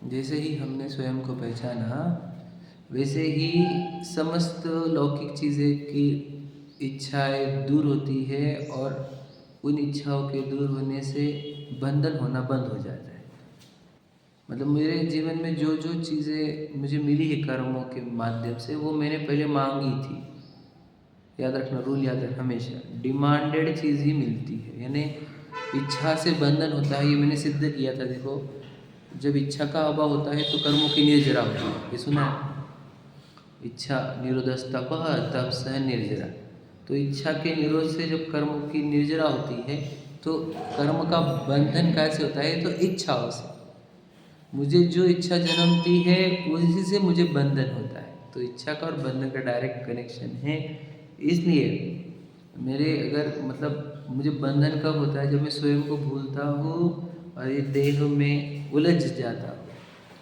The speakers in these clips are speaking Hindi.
जैसे ही हमने स्वयं को पहचाना, वैसे ही समस्त लौकिक चीज़ें की इच्छाएं दूर होती है और उन इच्छाओं के दूर होने से बंधन होना बंद हो जाता है। मतलब मेरे जीवन में जो जो चीज़ें मुझे मिली है कर्मों के माध्यम से, वो मैंने पहले मांगी थी। याद रखना, रूल याद रखना हमेशा, डिमांडेड चीज़ ही मिलती है, यानी इच्छा से बंधन होता है। ये मैंने सिद्ध किया था। देखो, जब इच्छा का अभाव होता है तो कर्मों की निर्जरा होती है। ये सुना है? इच्छा निरोधस्तपः तप सह निर्जरा। तो इच्छा के निरोध से जब कर्मों की निर्जरा होती है तो कर्म का बंधन कैसे होता है? तो इच्छाओं से। मुझे जो इच्छा जन्मती है उसी से मुझे बंधन होता है। तो इच्छा का और बंधन का डायरेक्ट कनेक्शन है। इसलिए मेरे अगर मतलब मुझे बंधन कब होता है? जब मैं स्वयं को भूलता हूँ और ये देह में उलझ जाता हूँ।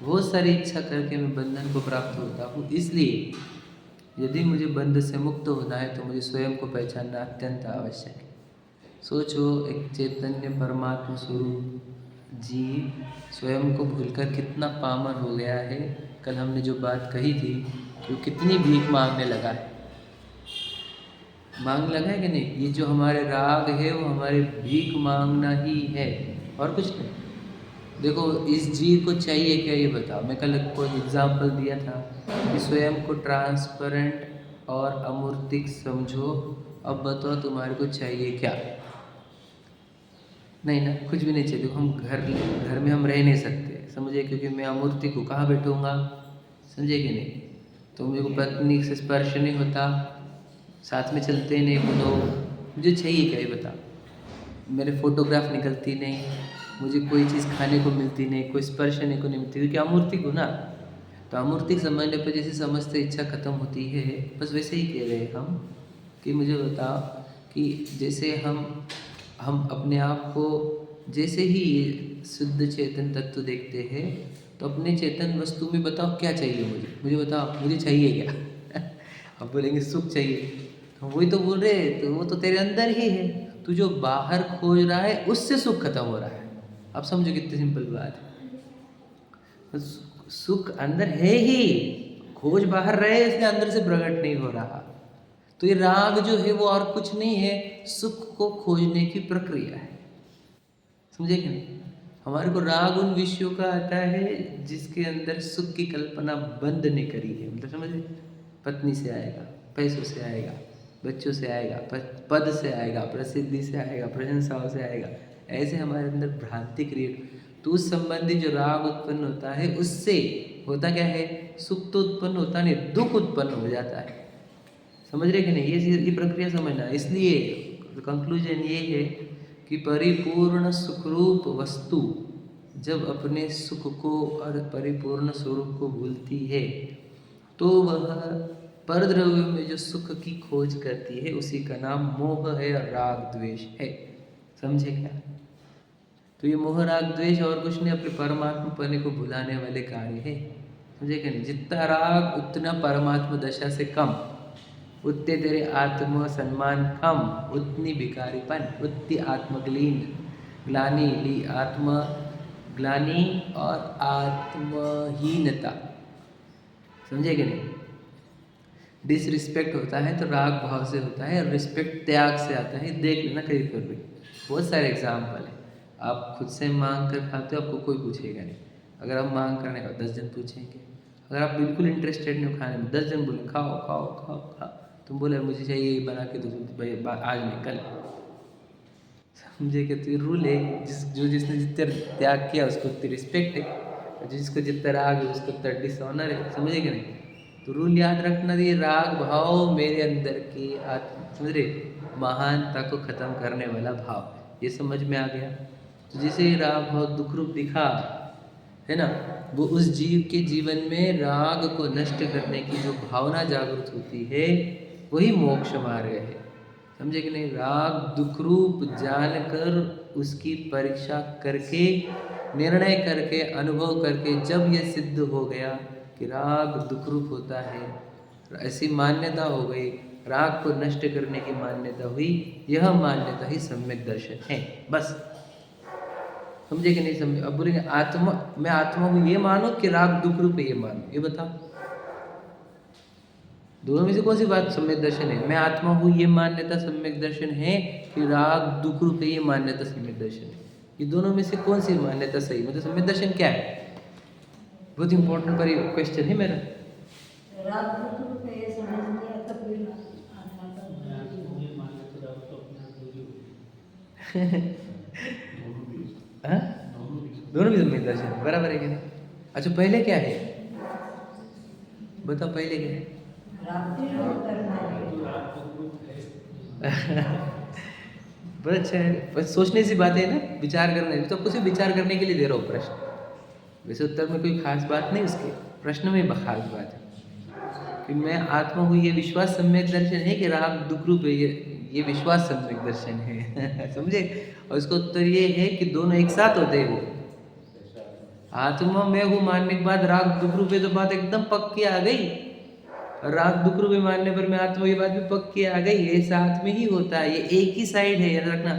बहुत सारी इच्छा करके मैं बंधन को प्राप्त होता हूँ। इसलिए यदि मुझे बंध से मुक्त होना है तो मुझे स्वयं को पहचानना अत्यंत आवश्यक है। सोचो, एक चैतन्य परमात्मा स्वरूप जीव स्वयं को भूलकर कितना पामर हो गया है। कल हमने जो बात कही थी कि वो कितनी भीख मांगने लगा है। मांगने लगा है कि नहीं? ये जो हमारे राग है वो हमारे भीख मांगना ही है और कुछ नहीं। देखो, इस जीव को चाहिए क्या ये बताओ। मैं कल को एग्जाम्पल दिया था कि स्वयं को ट्रांसपेरेंट और अमूर्तिक समझो। अब बताओ तुम्हारे को चाहिए क्या? नहीं ना, कुछ भी नहीं चाहिए। देखो, हम घर में हम रह नहीं सकते, समझे, क्योंकि मैं अमूर्तिक हूँ, कहाँ बैठूँगा? समझे कि नहीं? तो मेरे को पत्नी से स्पर्श नहीं होता, साथ में चलते नहीं वो लोग। मुझे चाहिए क्या ये बताओ? मेरे फोटोग्राफ निकलती नहीं, मुझे कोई चीज़ खाने को मिलती नहीं, कोई स्पर्श करने को नहीं मिलती, क्योंकि अमूर्तिक हूँ ना। तो अमूर्तिक समझने पर जैसे समस्त इच्छा खत्म होती है, बस वैसे ही कह रहे हैं हम कि मुझे बताओ कि जैसे हम अपने आप को जैसे ही शुद्ध चेतन तत्व देखते हैं तो अपने चेतन वस्तु में बताओ क्या चाहिए मुझे बताओ, मुझे चाहिए क्या? अब बोलेंगे सुख चाहिए। तो वही तो बोल रहे, तो वो तो तेरे अंदर ही है। तू जो बाहर खोज रहा है उससे सुख खत्म हो रहा है। आप समझो कितनी सिंपल बात है। सुख अंदर है ही, खोज बाहर रहे इसलिए अंदर से प्रकट नहीं हो रहा। तो ये राग जो है वो और कुछ नहीं है, सुख को खोजने की प्रक्रिया है। समझे कि नहीं? हमारे को राग उन विषयों का आता है जिसके अंदर सुख की कल्पना बंद ने करी है। मतलब समझे, पत्नी से आएगा, पैसों से आएगा, बच्चों से आएगा, पद से आएगा, प्रसिद्धि से आएगा, प्रशंसाओं से आएगा। ऐसे हमारे अंदर भ्रांति क्रिएट, तो उस संबंधी जो राग उत्पन्न होता है उससे होता क्या है? सुख तो उत्पन्न होता नहीं, दुख उत्पन्न हो जाता है। समझ रहे कि नहीं? ये प्रक्रिया समझना। इसलिए कंक्लूजन ये है कि परिपूर्ण सुखरूप वस्तु जब अपने सुख को और परिपूर्ण स्वरूप को भूलती है तो वह परद्रव्य में जो सुख की खोज करती है उसी का नाम मोह है और राग द्वेष है। समझे क्या? तो ये मोह राग द्वेष और कुछ नहीं, अपने परमात्मा पने को भुलाने वाले कार्य है। समझे क्या नहीं? जितना राग उतना परमात्मा दशा से कम, उतने तेरे आत्म सम्मान कम, उतनी भिखारीपन, उतनी आत्मग्लीन ग्लानी ली, आत्म ग्लानी और आत्महीनता। समझे कि नहीं? डिसरिस्पेक्ट होता है तो राग भाव से होता है और रिस्पेक्ट त्याग से आता है। देख लेना कहीं पर भी, बहुत सारे एग्जाम्पल है। आप खुद से मांग कर खाते हो, आपको कोई पूछेगा नहीं। अगर आप मांग करने का 10 जन पूछेंगे। अगर आप बिल्कुल इंटरेस्टेड नहीं हो खाने में, 10 जन बोले खाओ खाओ खाओ खाओ, तुम बोले मुझे चाहिए ये बना के दो, भाई आज नहीं कल। समझे कि तो ये रूल है, जिसने जितना त्याग किया उसको उतनी रिस्पेक्ट है, और जिसको जितना राग है उसको उतना डिसऑनर है। समझे कि नहीं? तो रूल याद रखना, ये राग भाव मेरे अंदर की समझ रहे, महानता को खत्म करने वाला भाव, ये समझ में आ गया। तो जैसे राग भाव दुख रूप दिखा है ना, वो उस जीव के जीवन में राग को नष्ट करने की जो भावना जागृत होती है वही मोक्ष मार्ग है। समझे कि नहीं? राग दुख रूप जानकर उसकी परीक्षा करके, निर्णय करके, अनुभव करके जब ये सिद्ध हो गया कि राग दुख रूप होता है, ऐसी मान्यता हो गई, राग को नष्ट करने की मान्यता हुई, यह मान्यता ही सम्यक दर्शन है। बस समझे कि नहीं समझे? अब बोलेंगे आत्मा, मैं आत्मा हूँ ये मानो कि राग दुख रूप है ये मानो, ये बताओ दोनों में से कौन सी बात सम्यक दर्शन है? मैं आत्मा हूँ ये मान्यता सम्यक दर्शन है कि राग दुख रूप है ये मान्यता सम्यक दर्शन है? ये दोनों में से कौन सी मान्यता सही? मतलब सम्यक दर्शन क्या है? बहुत इंपॉर्टेंट पर क्वेश्चन है मेरा। हाँ? दोनों भी सम्यक दर्शन बराबर है कि नहीं? अच्छा पहले क्या है बताओ, पहले क्या है? बहुत अच्छा है, बस सोचने सी बात है ना, विचार करने, तो आपको सिर्फ विचार करने के लिए दे रहा हूँ प्रश्न, वैसे उत्तर में कोई खास बात नहीं, उसके प्रश्न में खास बात है कि मैं आत्मा हूँ ये विश्वास सम्यक दर्शन है कि राग दुख रूप है ये विश्वास सम्यक दर्शन है। समझे? और इसका उत्तर ये है कि दोनों एक साथ होते हैं। वो आत्मा मैं हूँ मानने के बाद राग दुख रूप है तो बात एकदम पक्की आ गई, राग दुख रूप मानने पर मैं आत्मा, ये बात भी पक्की आ गई, ये साथ में ही होता है, ये एक ही साइड है, याद रखना।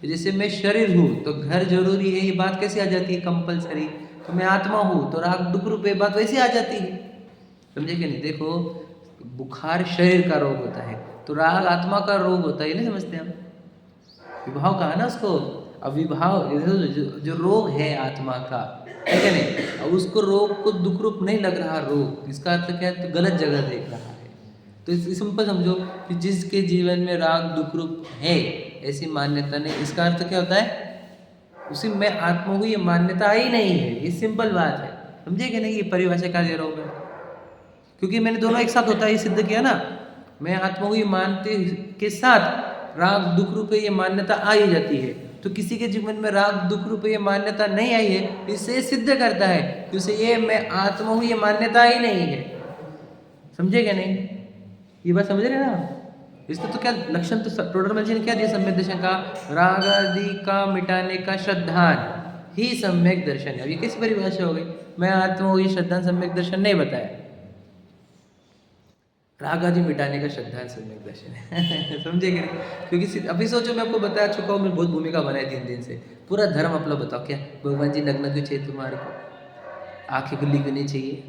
जैसे मैं शरीर हूँ तो घर जरूरी है, ये बात कैसे आ जाती है कंपलसरी, तो मैं आत्मा हूँ तो राग दुख रूप बात वैसे आ जाती है। समझे कि नहीं? देखो बुखार शरीर का रोग होता है तो राग आत्मा का रोग होता है, ये नहीं समझते हम? विभाव कहा ना उसको, अब विभाव जो रोग है आत्मा का, ठीक है नहीं, अब उसको रोग को दुख रूप नहीं लग रहा रोग, इसका अर्थ क्या है? तो गलत जगह देख रहा है। तो सिंपल समझो कि जिसके जीवन में राग दुख रूप है ऐसी मान्यता नहीं, इसका अर्थ क्या होता है? उसी में आत्मा को ये मान्यता ही नहीं है, ये सिंपल बात है। समझे कि नहीं? ये परिभाषा क्या दे रहा हूँ मैं, क्योंकि मैंने दोनों एक साथ होता है ये सिद्ध किया ना, मैं आत्मा को ये मानते के साथ राग दुख रूप ये मान्यता आ ही जाती है। तो किसी के जीवन में राग दुख रूप ये मान्यता नहीं आई है, इससे सिद्ध करता है कि उसे ये मैं आत्मा हूँ ये मान्यता ही नहीं है। समझे क्या नहीं? ये बात समझ रहे ना? इसका तो क्या लक्षण, तो टोटल लक्षण क्या दिया सम्यक दर्शन का? राग आदि का मिटाने का श्रद्धान ही सम्यक दर्शन है। अब ये कैसी परिभाषा हो गई? मैं आत्मा हूँ ये श्रद्धान सम्यक दर्शन नहीं बताया, राग आदि मिटाने का श्रद्धा सम्यक दर्शन है। समझे कि नहीं? क्योंकि अभी सोचो मैं आपको बता चुका हूँ, मैं बहुत भूमिका बनाई 3 दिन से, पूरा धर्म अपना बताओ क्या भगवान जी नग्न क्यों चाहिए तुम्हारे को, आंखें खुली क्यों नहीं चाहिए,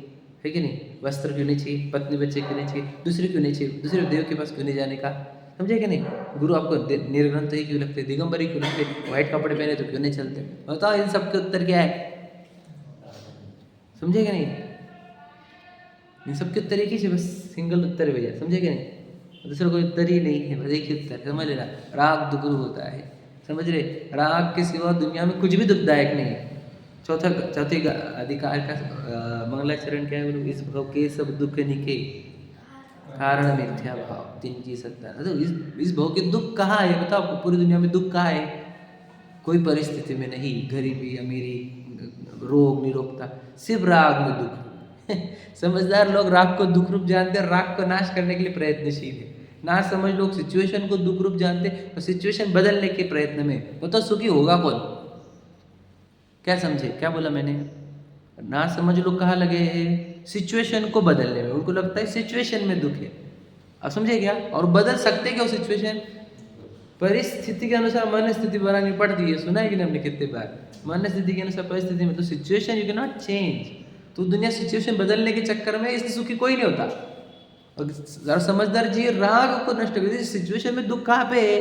है कि नहीं, वस्त्र क्यों नहीं चाहिए, पत्नी बच्चे क्यों नहीं चाहिए, दूसरे क्यों नहीं चाहिए, दूसरे देव के पास क्यों नहीं जाने का, समझे कि नहीं, गुरु आपको निर्ग्रंथ ही क्यों लगते, दिगंबरी क्यों लगते, व्हाइट कपड़े पहने तो क्यों नहीं चलते, बताओ इन सब के उत्तर क्या है? समझे कि नहीं? इन सब के उत्तर एक ही है, बस सिंगल उत्तर है भैया, समझे कि नहीं? दूसरा कोई उत्तर ही नहीं है, बस एक ही उत्तर, समझ लेना, राग दुख होता है, समझ रहे? राग के सिवा दुनिया में कुछ भी दुखदायक नहीं है। चौथे अधिकार का मंगलाचरण क्या है? इस भाव के सब दुख निके कारण मिथ्या भाव तीन की सत्ता। तो इस भाव के दुख कहाँ है बताओ? पूरी दुनिया में दुख कहाँ है? कोई परिस्थिति में नहीं, गरीबी अमीरी रोग निरोगता, सिर्फ राग में दुख। समझदार लोग राग को दुख रूप जानते हैं, राग को नाश करने के लिए प्रयत्नशील है। ना समझ लोग सिचुएशन को दुख रूप जानते और सिचुएशन बदलने के प्रयत्न में, बताओ सुखी होगा कौन? क्या समझे? क्या बोला मैंने? ना समझ लोग कहाँ लगे हैं? सिचुएशन को बदलने में, उनको लगता है सिचुएशन में दुख है। अब समझे क्या? और बदल सकते क्या सिचुएशन? परिस्थिति के अनुसार मन स्थिति बनानी पड़ती है, सुना है कि नहीं हमने कितने बार? मन स्थिति के अनुसार परिस्थिति में, तो situation you can not change. तो दुनिया सिचुएशन बदलने के चक्कर में इससे सुखी कोई नहीं होता। और समझदार जी राग को नष्ट कर देते। सिचुएशन में दुख कहाँ पे है?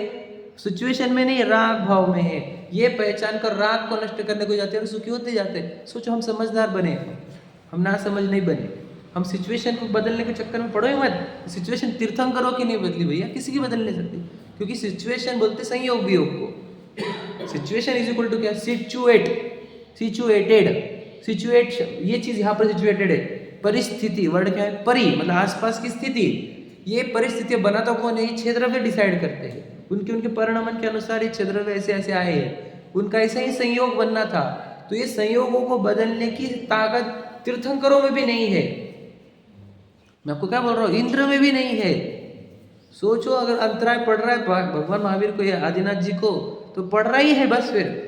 सिचुएशन में नहीं, राग भाव में है। ये पहचान कर राग को नष्ट करने को जाते हैं और सुखी होते जाते हैं। सोचो हम समझदार बने, हम ना समझ नहीं बने, हम सिचुएशन को बदलने के चक्कर में पड़ो ही मत। सिचुएशन तीर्थंकरों की नहीं बदली भैया, किसी की बदल नहीं सकती, क्योंकि सिचुएशन बोलते संयोग वियोग को। सिचुएशन इज इक्वल टू क्या? सिचुएटेड, ये चीज यहाँ पर सिचुएटेड है। परिस्थिति वर्ड क्या है? परि मतलब आसपास की स्थिति। ये परिस्थितियां बनाता कौन है? ये क्षेत्रव्य डिसाइड करते हैं। उनके परिणामन के अनुसार ये क्षेत्रव्य ऐसे ऐसे आए हैं। उनका ऐसा ही संयोग बनना था। तो ये संयोगों को बदलने की ताकत तीर्थंकरों में भी नहीं है। मैं आपको क्या बोल रहा हूँ? इंद्र में भी नहीं है। सोचो अगर अंतराय पड़ रहा है भगवान महावीर को या आदिनाथ जी को, तो पड़ रहा ही है बस। फिर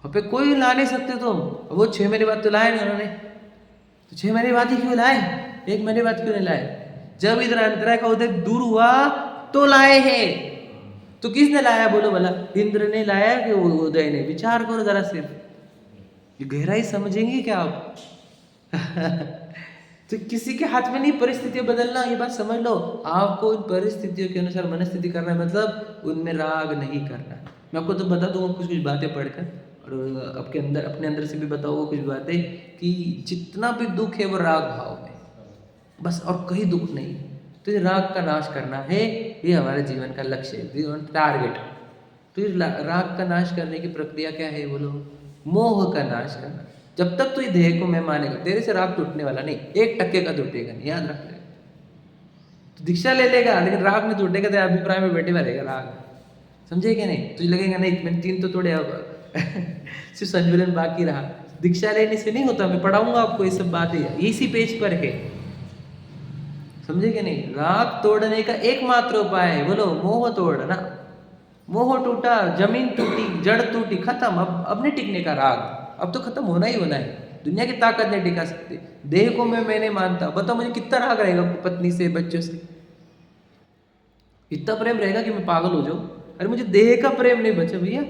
वहाँ पे कोई ला नहीं सकते तुम। वो 6 महीने बाद तो लाए ना उन्होंने, तो 6 महीने बाद ही क्यों लाए? 1 महीने बाद क्यों नहीं लाए? जब इधर अंतराय का उदय दूर हुआ तो लाए हैं। तो किसने लाया बोलो भला? इंद्र ने लाया कि उदय ने? विचार करो जरा सिर्फ, ये गहराई समझेंगे क्या आप? तो किसी के हाथ में नहीं परिस्थितियां बदलना, ये बात समझ लो। आपको उन परिस्थितियों के अनुसार मनस्थिति करना है, मतलब उनमें राग नहीं करना। मैं आपको तो बता दूंगा कुछ कुछ बातें पढ़कर, और आपके अंदर, अपने अंदर से भी बताऊंगा कुछ बातें, कि जितना भी दुख है वो राग भाव में बस, और कहीं दुख नहीं। तो ये राग का नाश करना है, ये हमारे जीवन का लक्ष्य है, टारगेट। तो ये राग का नाश करने की प्रक्रिया क्या है बोलो? मोह का नाश करना। जब तक तू ये देह को मैं मानेगा, तेरे से राग टूटने वाला नहीं, 1% का टूटेगा नहीं, याद रख ले। तो दीक्षा ले लेगा लेकिन राग में टूटेगा, तेरे अभिप्राय में बैठे रहेगा राग, समझे क्या नहीं? तुझे लगेगा नहीं मैंने 3 तो तोड़े, अब सिर्फ संजुलन बाकी रहा। दीक्षा लेने से नहीं होता, मैं पढ़ाऊंगा आपको ये सब बातें, इसी पेज पर है, समझे क्या नहीं? राग तोड़ने का एकमात्र उपाय है, बोलो मोह तोड़ना। मोह टूटा, जमीन टूटी, जड़ टूटी, खत्म। अब नहीं टिकने का राग, अब तो खत्म होना ही होना है। दुनिया की ताकत नहीं टिका सकती। देह को मैं नहीं मानता, बताओ मुझे कितना राग रहेगा पत्नी से, बच्चों से? इतना प्रेम रहेगा कि मैं पागल हो जाऊं? अरे मुझे देह का प्रेम नहीं बचा भैया।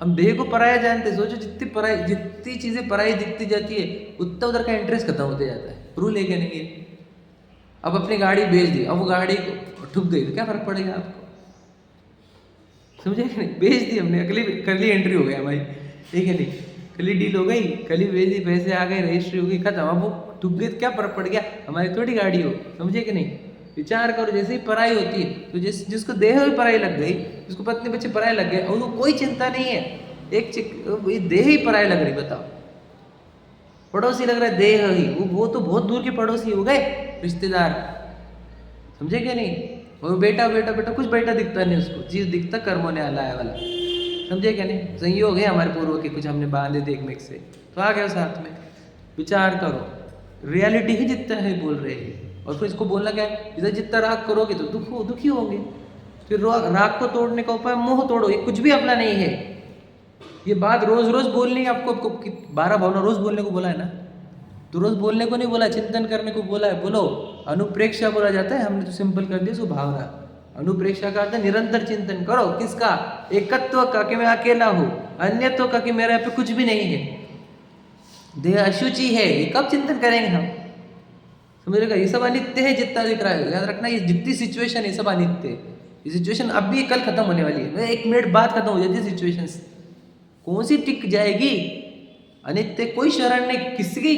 हम देह को पराया जानते, सोचो जितनी चीजें पराई दिखती जाती है, उतना उधर का इंटरेस्ट खत्म होते जाता है। रूल है क्या नहीं है? अब अपनी गाड़ी बेच दी, अब वो गाड़ी ठुक गई तो क्या फर्क पड़ेगा आपको? समझे कि नहीं? बेच दी हमने, कल ही एंट्री हो गया भाई, ठीक है नहीं? कल ही डील हो गई, कल ही बेच दी, पैसे आ गए, रजिस्ट्री हो गई, खत्म। अब वो ठुक गई तो क्या फर्क पड़ गया? हमारी थोड़ी गाड़ी हो, समझे कि नहीं? विचार करो, जैसे ही पराई होती है तो जिसको देह ही पराई लग गई, जिसको पत्नी बच्चे पराई लग गए, और कोई चिंता नहीं है, देह ही पराई लग रही, बताओ। पड़ोसी लग रहा है देह ही, वो तो बहुत दूर के पड़ोसी हो गए, रिश्तेदार, समझे क्या नहीं? और बेटा बेटा बेटा कुछ बेटा दिखता नहीं उसको, चीज दिखता कर्मों ने हलाया वाला, समझे क्या नहीं? संयोग है हमारे पूर्व के, कुछ हमने बांधे थे एक में से, तो आ गया साथ में। विचार करो, रियलिटी ही जितना है बोल रहे हैं, और फिर इसको बोलना क्या है? इधर जितना राग करोगे तो दुखी होंगे। फिर राग को तोड़ने का उपाय मोह तोड़ो, ये कुछ भी अपना नहीं है। ये बात रोज रोज बोलनी है आपको 12 भावना रोज बोलने को बोला है ना, तो रोज बोलने को नहीं बोला, चिंतन करने को बोला है। बोलो, अनुप्रेक्षा बोला जाता है, हमने तो सिंपल कर दिया, सो भावना। अनुप्रेक्षा का अर्थ निरंतर चिंतन करो, किसका? एकत्व का, कि मैं अकेला हूँ, अन्यत्व का, कि मेरे यहाँ पे कुछ भी नहीं है, देह अशुचि है। ये कब चिंतन करेंगे हम? समझेगा? ये सब अनित्य है जितना दिख रहा है, याद रखना, ये जितनी सिचुएशन है सब अनित्य है। ये सिचुएशन अब भी कल खत्म होने वाली है, 1 मिनट बाद खत्म हो जाती है सिचुएशन। कौन सी टिक जाएगी? अनित्य। कोई शरण नहीं,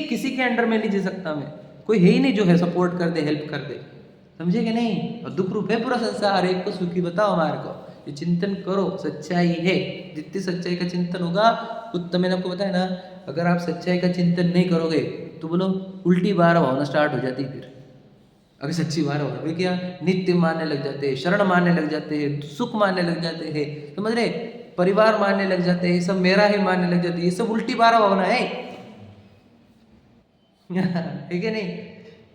किसी के अंडर में नहीं जी सकता मैं, कोई है ही नहीं जो है सपोर्ट कर दे, हेल्प कर दे, समझे कि नहीं? और दुख रूप है पूरा संसार, एक को सुखी बताओ हमारे को। ये चिंतन करो, सच्चाई है। जितनी सच्चाई का चिंतन होगा उतना, मैंने आपको बताया ना, अगर आप सच्चाई का चिंतन नहीं करोगे तो बोलो उल्टी बार होना स्टार्ट हो जाती है। फिर अगर सच्ची बार होना, वे क्या नित्य मानने लग जाते हैं, शरण मानने लग जाते हैं, सुख मानने लग जाते हैं, समझ रहे? परिवार मानने लग जाते हैं, सब मेरा है मानने लग जाते हैं। ये सब उल्टी बार भावना है, ठीक है नहीं?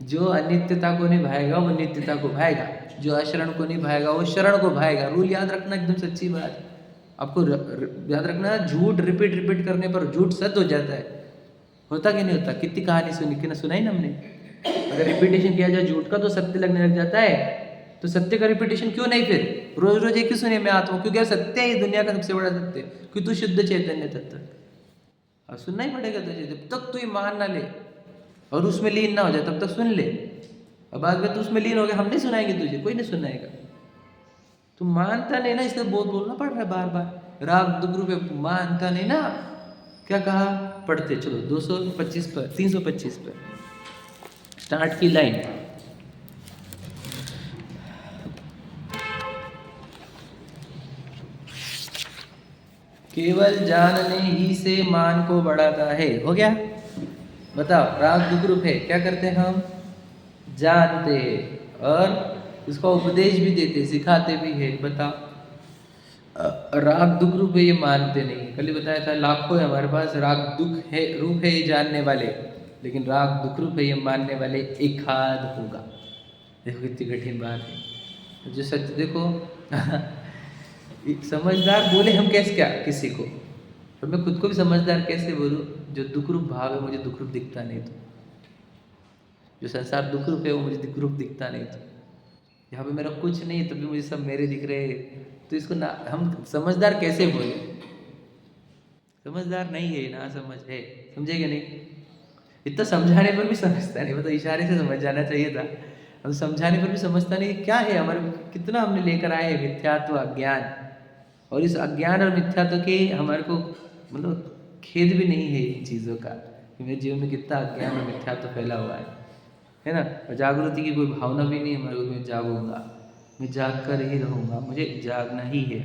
जो अनित्यता को निभाएगा वो नित्यता को भाएगा, जो अशरण को निभाएगा वो शरण को भाएगा। रूल याद रखना, एकदम सच्ची बात आपको याद रखना। झूठ रिपीट करने पर झूठ सत्य हो जाता है, होता कि नहीं होता? कितनी कहानी सुनी कि ना, सुनाई ना हमने? अगर रिपीटेशन किया जाए झूठ का तो सत्य लगने लग जाता है। तो सत्य का रिपीटेशन क्यों नहीं? फिर रोज रोज एक ही सुने मैं आता हूँ, क्योंकि सत्य है, दुनिया का सबसे बड़ा सत्य, क्योंकि तू शुद्ध चैतन्य तत्व। और सुनना ही पड़ेगा तुझे, जब तक तू ये मान ना ले और उसमें लीन ना हो जाए तब तक सुन ले। और बाद में तू उसमें लीन हो गया, हम नहीं सुनाएंगे तुझे, कोई नहीं सुनाएगा। तू मानता नहीं ना, इसलिए बहुत बोलना पड़ रहा है बार बार। राग दुख रूप मानता नहीं ना, क्या कहा? पढ़ते चलो 225 पर, 325 पर स्टार्ट की लाइन। केवल जानने ही से मान को बढ़ाता है। हो गया? बताओ, राग दुख रूप है, क्या करते हैं हम? जानते हैं, और इसका उपदेश भी देते, सिखाते भी है। बताओ, राग दुख रूप है ये मानते नहीं। कल ही बताया था, लाखों है हमारे पास राग दुख है रूप है ये जानने वाले, लेकिन राग दुख रूप है ये मानने वाले एकाध होगा। देखो कितनी कठिन बात है। जो सच देखो समझदार बोले हम कैसे क्या किसी को, और मैं खुद को भी समझदार कैसे बोलूं? जो दुख रूप भाव है मुझे दुख रूप दिखता नहीं, तो जो संसार दुख रूप है वो मुझे दुख रूप दिखता नहीं। तो यहाँ पे मेरा कुछ नहीं है, तभी मुझे सब मेरे दिख रहे हैं। तो इसको ना हम समझदार कैसे बोले? समझदार नहीं है, ना समझ है, समझे कि नहीं? इतना समझाने पर भी समझता नहीं, मतलब इशारे से समझ जाना चाहिए था। अब समझाने पर भी समझता नहीं, क्या है हमारे, कितना हमने लेकर आए हैं मिथ्यात्व अज्ञान, और इस अज्ञान और मिथ्यात्व के हमारे को मतलब खेद भी नहीं है इन चीज़ों का, कि मेरे जीवन में कितना अज्ञान और मिथ्यात्व फैला हुआ है ना। और जागृति की कोई भावना भी नहीं हमारे को, मैं जागूंगा, मैं जाग कर ही रहूँगा, मुझे जागना ही है।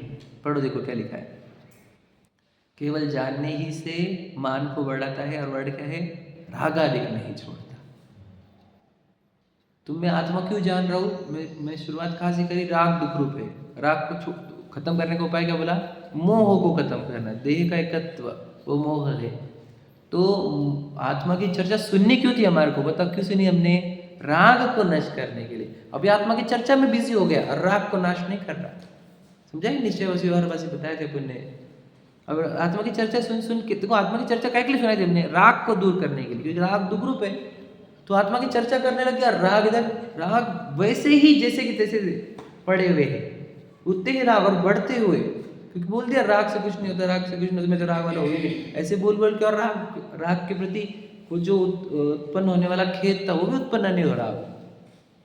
पढ़ो, देखो क्या लिखा है। केवल जानने ही से मान को बढ़ाता है, और वर्ड क्या है? रागादिक नहीं छोड़ता। तुम मैं आत्मा क्यों जान रहा हूँ? मैं शुरुआत कहाँ से करी? राग दुख रूप है। राग को खत्म करने का उपाय क्या बोला? मोह को खत्म करना, देह का एकत्व, वो मोह है। तो आत्मा की चर्चा सुननी क्यों थी हमारे को? बताओ क्यों सुनी हमने? राग को नष्ट करने के लिए। अभी आत्मा की चर्चा में बिजी हो गया और राग को नाश नहीं कर रहा। समझा? निश्चय वसी और बस बताया थे पुण्य। अब आत्मा की चर्चा सुन सुन के, देखो आत्मा की चर्चा क्या के लिए सुनाई थी हमने? राग को दूर करने के लिए, क्योंकि राग दुख रूप है। तो आत्मा की चर्चा करने लग गया, राग इधर, राग वैसे ही जैसे कि तैसे पड़े हुए हैं, उतने ही राग और बढ़ते हुए, क्योंकि बोल दिया राग से कुछ नहीं होता, राग से कुछ नहीं होता, मैं तो राग वाला हो ही नहीं, ऐसे बोल बोल के। और राग के प्रति वो जो उत्पन्न होने वाला खेद था वो भी उत्पन्न नहीं हो रहा।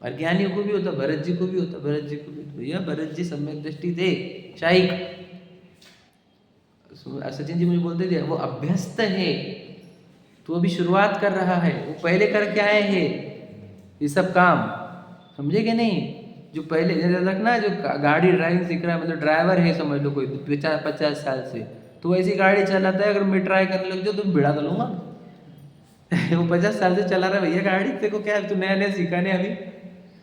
और ज्ञानियों को भी होता, भरत जी को भी होता, भरत जी को भी, भैया भरत जी सम्यक दृष्टि थे, शायक। सचिन जी मुझे बोलते थे वो अभ्यस्त है, तो अभी शुरुआत कर रहा है, वो पहले करके आए हैं ये सब काम, समझे कि नहीं? जो पहले रखना, जो गाड़ी ड्राइविंग सीख रहा है, मतलब ड्राइवर है समझ लो कोई 50 साल से, तो ऐसी गाड़ी चलाता है, अगर मैं ट्राई करने लग जाऊँ तो भिड़ा तो लूँगा। वो 50 साल से चला रहा है भैया गाड़ी, तेरे को क्या, तू नया नया सीखाने अभी।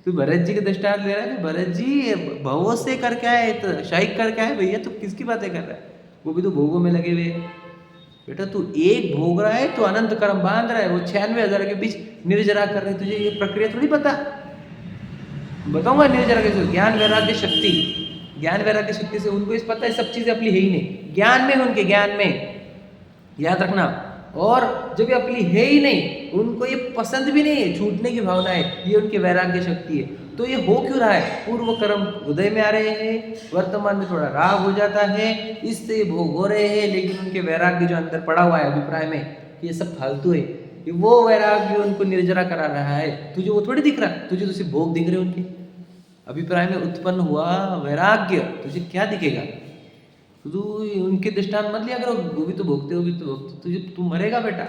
तू भरत जी के दृष्टांत ले रहा है, भरत जी भवों से करके आए, तो शाइक करके आए भैया, तू किसकी बातें कर रहा है? वो भी तो भोगों में लगे हुए। बेटा तू एक भोग रहा है, तो अनंत कर्म बांध रहा है, वो 96,000 के बीच निर्जरा कर रहे, तुझे ये प्रक्रिया थोड़ी पता। बताऊंगा निर्जरा कैसे? ज्ञान वैराग्य शक्ति, ज्ञान वैराग्य शक्ति से उनको इस पता है सब चीजें अपनी है ही नहीं, ज्ञान में, उनके ज्ञान में, याद रखना। और जब ये अपनी है ही नहीं, उनको ये पसंद भी नहीं है, छूटने की भावना है, ये उनकी वैराग्य शक्ति है। तो ये हो क्यों रहा है? पूर्व कर्म उदय में आ रहे हैं, वर्तमान में थोड़ा राग हो जाता है, इससे ये भोग हो रहे हैं, लेकिन उनके वैराग्य जो अंदर पड़ा हुआ है अभिप्राय में कि ये सब फालतू है, वो वैराग्य उनको निर्जरा करा रहा है। तुझे वो थोड़ी दिख रहा, तुझे तो सिर्फ भोग दिख रहे उनके अभिप्राय में उत्पन्न हुआ वैराग्य, तुझे क्या दिखेगा? तू उनके दृष्टांत मत लिया करो, वो भी तो भोगते, वो भी तो भोगते, तुझे, तू मरेगा बेटा,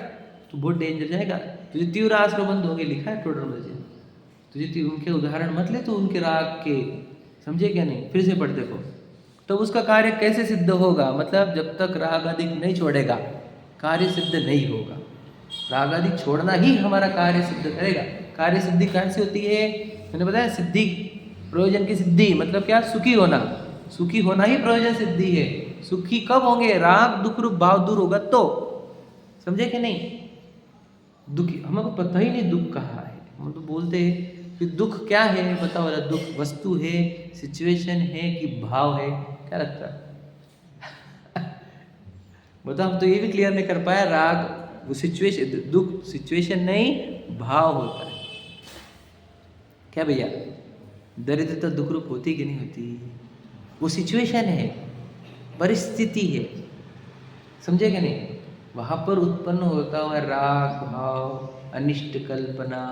तू बहुत डेंजर जाएगा, तुझे तीव्र आश्रबंध होंगे, लिखा है टोटल में। तुझे उनके उदाहरण मत ले, तो उनके राग के, समझे क्या नहीं? फिर से पढ़ देखो। तो उसका कार्य कैसे सिद्ध होगा? मतलब जब तक राग आदि नहीं छोड़ेगा, कार्य सिद्ध नहीं होगा। राग आदि छोड़ना ही हमारा कार्य सिद्ध करेगा। कार्य सिद्धि कैसे होती है? मैंने बताया, सिद्धि प्रयोजन की सिद्धि, मतलब क्या? सुखी होना, सुखी होना ही प्रयोजन सिद्धि है। सुखी कब होंगे? राग दुख रूप भाव दूर होगा तो, समझे कि नहीं? दुखी, हमको पता ही नहीं दुख कहाँ है, हम तो बोलते हैं कि दुख क्या है, बताओ वाला दुख वस्तु है, सिचुएशन है कि भाव है? क्या लगता है? बताओ, हम तो ये भी क्लियर नहीं कर पाया। राग वो सिचुएशन, दुख सिचुएशन नहीं, भाव होता है। क्या भैया, दरिद्रता दुख रूप होती कि नहीं होती? वो सिचुएशन है, परिस्थिति है, समझे कि नहीं? वहाँ पर उत्पन्न होता हुआ राग भाव, अनिष्ट कल्पना,